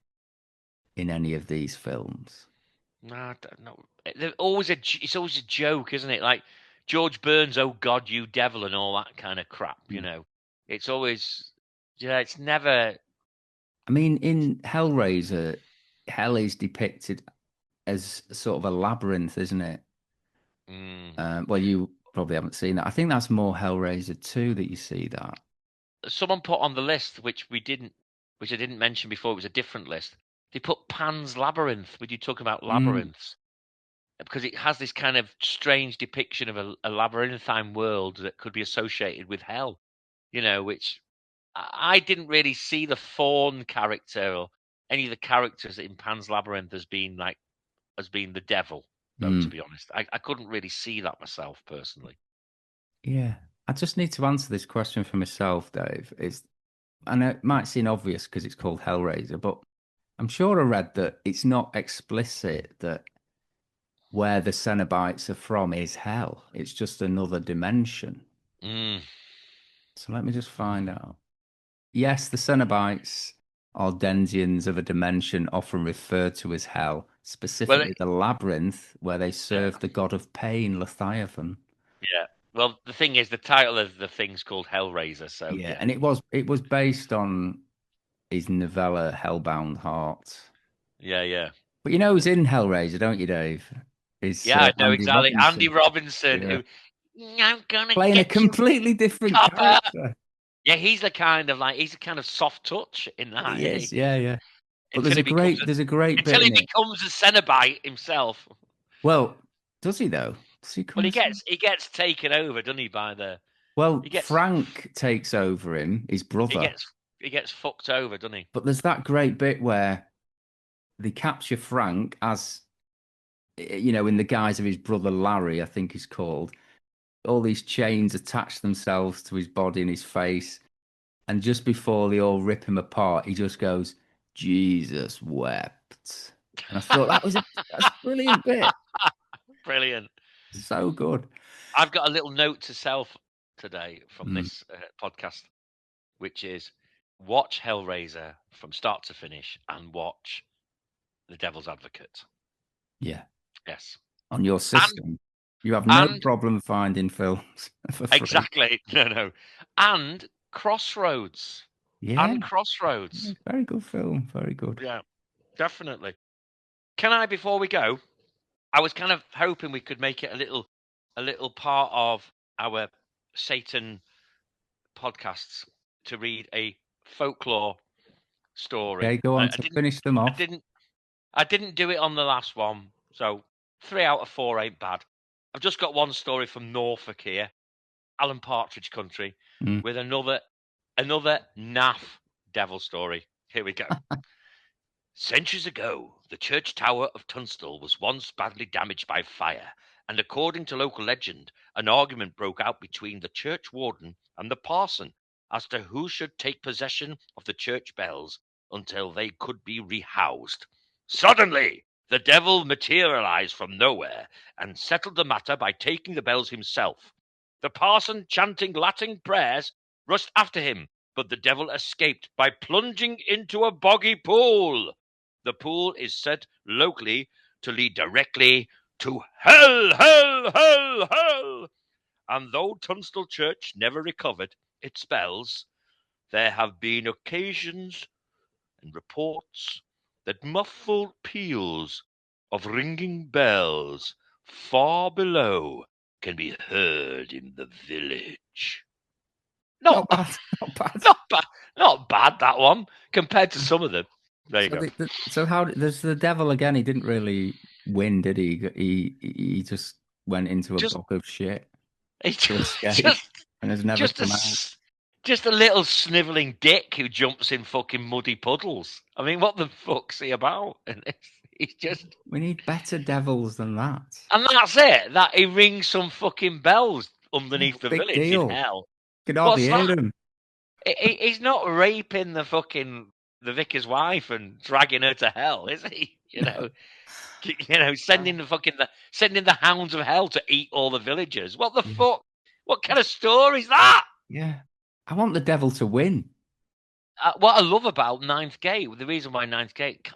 F: in any of these films?
G: No. It's always a joke, isn't it? Like George Burns' "Oh God, you devil" and all that kind of crap. It's always, it's never.
F: I mean, in Hellraiser, hell is depicted as sort of a labyrinth, isn't it? Well, you probably haven't seen that. I think that's more Hellraiser 2 that you see that.
G: Someone put on the list, which I didn't mention before. It was a different list. They put Pan's Labyrinth. When you talk about labyrinths, because it has this kind of strange depiction of a labyrinthine world that could be associated with hell. Which I didn't really see the fawn character or any of the characters in Pan's Labyrinth as being the devil. Though, to be honest, I couldn't really see that myself personally.
F: Yeah, I just need to answer this question for myself, Dave. And it might seem obvious because it's called Hellraiser, but I'm sure I read that it's not explicit that where the Cenobites are from is hell. It's just another dimension. So let me just find out. Yes, the Cenobites are denizens of a dimension often referred to as hell, specifically the labyrinth where they serve the god of pain, Leviathan.
G: Yeah. Well, the thing is, the title of the thing's called Hellraiser, so
F: yeah. And it was based on his novella Hellbound Heart.
G: Yeah.
F: But you know who's in Hellraiser, don't you, Dave?
G: I know
F: Andy
G: exactly.
F: Robinson.
G: Andy Robinson, who I'm gonna
F: playing a completely different character.
G: Yeah, he's a kind of soft touch in that.
F: He is, yeah. But there's a great bit
G: until he becomes a Cenobite himself.
F: Well, does he though? Does he come?
G: Well, he gets taken over, doesn't he? By the
F: Frank takes over him, his brother.
G: He gets fucked over, doesn't he?
F: But there's that great bit where they capture Frank as, in the guise of his brother Larry, I think he's called. All these chains attach themselves to his body and his face. And just before they all rip him apart, he just goes, Jesus wept. And I thought that's a brilliant bit.
G: Brilliant.
F: So good.
G: I've got a little note to self today from this podcast, which is watch Hellraiser from start to finish and watch The Devil's Advocate.
F: Yeah.
G: Yes.
F: On your system. You have no problem finding films for free.
G: Exactly. No. And Crossroads.
F: Yeah.
G: And Crossroads.
F: Yeah, very good film. Very good.
G: Yeah, definitely. Can I, before we go, I was kind of hoping we could make it a little part of our Satan podcasts to read a folklore story.
F: Okay, go on to finish them off.
G: I didn't do it on the last one, so 3 out of 4 ain't bad. I've just got one story from Norfolk here, Alan Partridge country, with another naff devil story. Here we go. Centuries ago, the church tower of Tunstall was once badly damaged by fire, and according to local legend, an argument broke out between the church warden and the parson as to who should take possession of the church bells until they could be rehoused. Suddenly, the devil materialized from nowhere and settled the matter by taking the bells himself. The parson, chanting Latin prayers, rushed after him, but the devil escaped by plunging into a boggy pool. The pool is said locally to lead directly to hell, hell, hell, hell. And though Tunstall Church never recovered its bells, there have been occasions and reports that muffled peals of ringing bells far below can be heard in the village. Not bad. Not bad, that one, compared to some of them. There you go.
F: So how there's the devil again? He didn't really win, did he? He just went into a book of shit.
G: He
F: and has never come out.
G: Just a little snivelling dick who jumps in fucking muddy puddles. I mean, what the fuck's he about? He's just.
F: We need better devils than that.
G: And that's it. That he rings some fucking bells underneath the village in hell.
F: You can hardly hear him.
G: He's not raping the vicar's wife and dragging her to hell, is he? Sending the hounds of hell to eat all the villagers. What the fuck? What kind of story is that?
F: Yeah. I want the devil to win.
G: What I love about Ninth Gate, the reason why Ninth Gate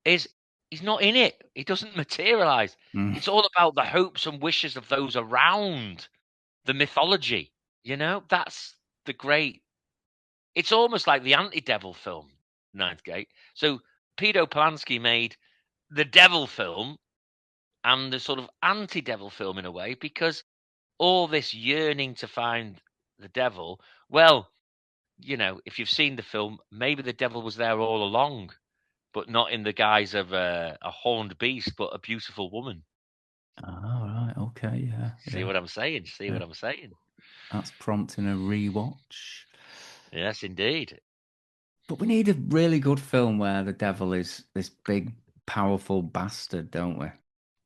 G: is he's not in it. He doesn't materialize. It's all about the hopes and wishes of those around the mythology. That's the great. It's almost like the anti-devil film, Ninth Gate. So Peter Polanski made the devil film and the sort of anti-devil film in a way, because all this yearning to find the devil, well, if you've seen the film, maybe the devil was there all along, but not in the guise of a horned beast, but a beautiful woman.
F: Oh, right. Okay, yeah.
G: See what I'm saying? What I'm saying?
F: That's prompting a rewatch.
G: Yes, indeed.
F: But we need a really good film where the devil is this big, powerful bastard, don't we?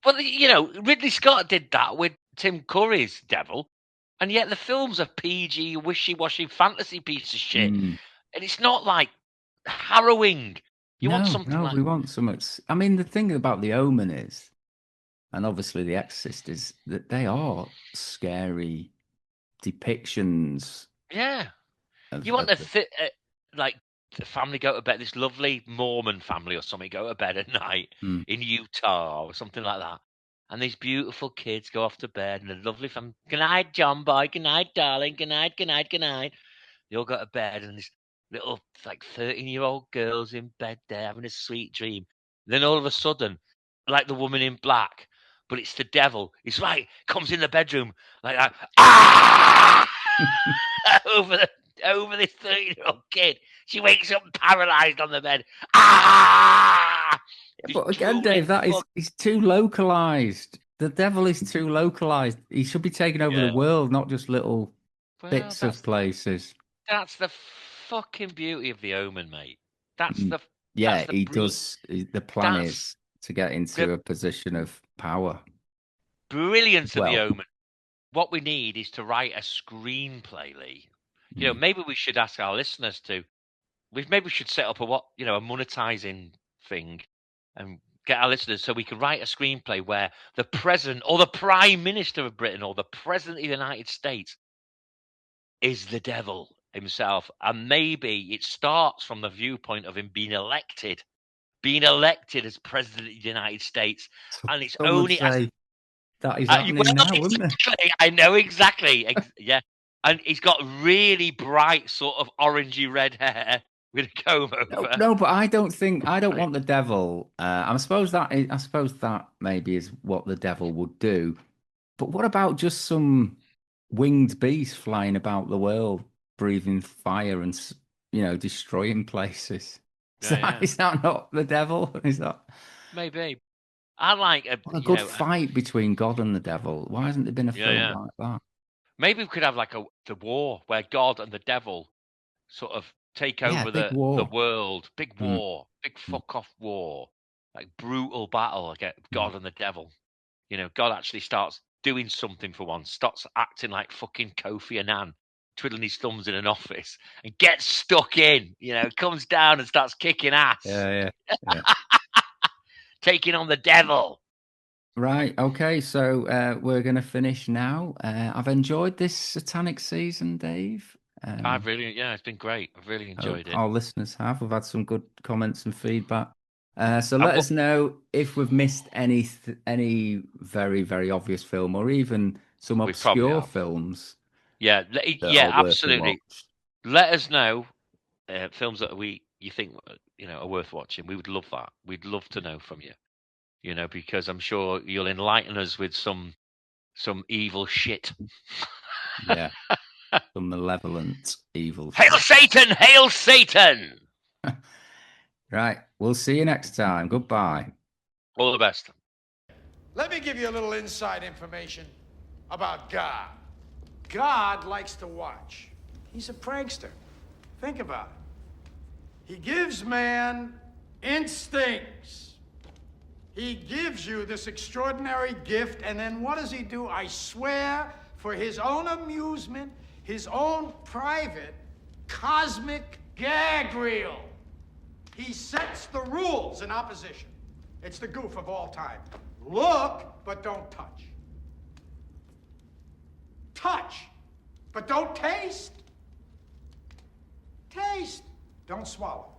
G: Well, you know, Ridley Scott did that with Tim Curry's Devil, and yet the film's a PG, wishy-washy fantasy piece of shit, and it's not like harrowing. You want something like...
F: we want something. I mean, the thing about The Omen is, and obviously The Exorcist, is that they are scary depictions.
G: Yeah. You want like the family go to bed, this lovely Mormon family or something go to bed at night in Utah or something like that. And these beautiful kids go off to bed and the lovely family, good night, John boy, good night, darling, good night, good night, good night. They all go to bed and this little like 13-year-old girl's in bed there having a sweet dream. Then all of a sudden, like the woman in black, but it's the devil. It's right, comes in the bedroom like that. Ah! over this 13-year-old kid. She wakes up paralyzed on the bed. Ah!
F: But again, Dave, he's too localized. The devil is too localized. He should be taking over the world, not just little bits of places.
G: That's the fucking beauty of The Omen, mate. That's the
F: he does. The plan is to get into a position of power.
G: Brilliance of The Omen. What we need is to write a screenplay, Lee. You know, maybe we should ask our listeners to. Maybe we should set up a monetizing thing, and get our listeners so we can write a screenplay where the president or the prime minister of Britain or the president of the United States is the devil himself, and maybe it starts from the viewpoint of him being elected as president of the United States, and it's only as
F: that is happening now, isn't it?
G: I know exactly. Yeah. And he's got really bright, sort of orangey red hair with a comb over.
F: No, but I don't want the devil. I suppose that maybe is what the devil would do. But what about just some winged beast flying about the world, breathing fire and destroying places? Is that not the devil? Is that
G: maybe? I like
F: a good fight between God and the devil. Why hasn't there been a film like that?
G: Maybe we could have like the war where God and the devil sort of take over the world. Big war. Big fuck off war. Like brutal battle against God and the devil. You know, God actually starts doing something for once, stops acting like fucking Kofi Annan, twiddling his thumbs in an office and gets stuck in, comes down and starts kicking ass.
F: Yeah.
G: Taking on the devil.
F: Right, okay, so we're going to finish now. I've enjoyed this Satanic season, Dave.
G: It's been great. I've really enjoyed it.
F: Our listeners have. We've had some good comments and feedback. So let us know if we've missed any very, very obvious film or even some obscure films.
G: Yeah, absolutely. Let us know films that you think are worth watching. We would love that. We'd love to know from you. Because I'm sure you'll enlighten us with some evil shit.
F: Yeah, some malevolent evil
G: shit. Hail Satan! Hail Satan!
F: Right, we'll see you next time. Goodbye.
G: All the best.
H: Let me give you a little inside information about God. God likes to watch. He's a prankster. Think about it. He gives man instincts. He gives you this extraordinary gift, and then what does he do? I swear, for his own amusement, his own private cosmic gag reel, he sets the rules in opposition. It's the goof of all time. Look, but don't touch. Touch, but don't taste. Taste, don't swallow.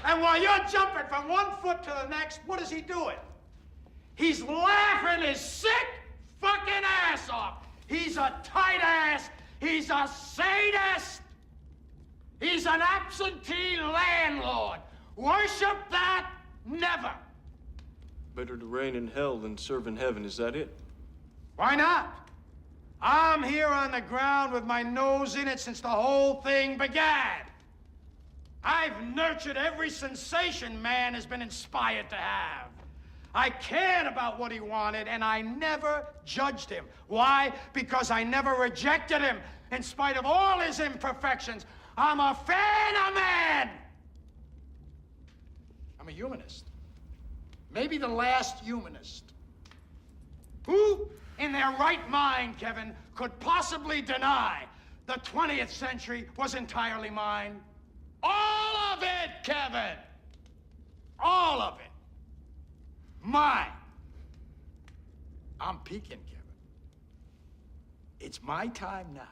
H: And while you're jumping from one foot to the next, what is he doing? He's laughing his sick fucking ass off. He's a tight ass. He's a sadist. He's an absentee landlord. Worship that? Never.
I: Better to reign in hell than serve in heaven, is that it?
H: Why not? I'm here on the ground with my nose in it since the whole thing began. I've nurtured every sensation man has been inspired to have. I cared about what he wanted, and I never judged him. Why? Because I never rejected him. In spite of all his imperfections, I'm a fan of man! I'm a humanist. Maybe the last humanist. Who, in their right mind, Kevin, could possibly deny the 20th century was entirely mine? All of it, Kevin! All of it. Mine. I'm peaking, Kevin. It's my time now.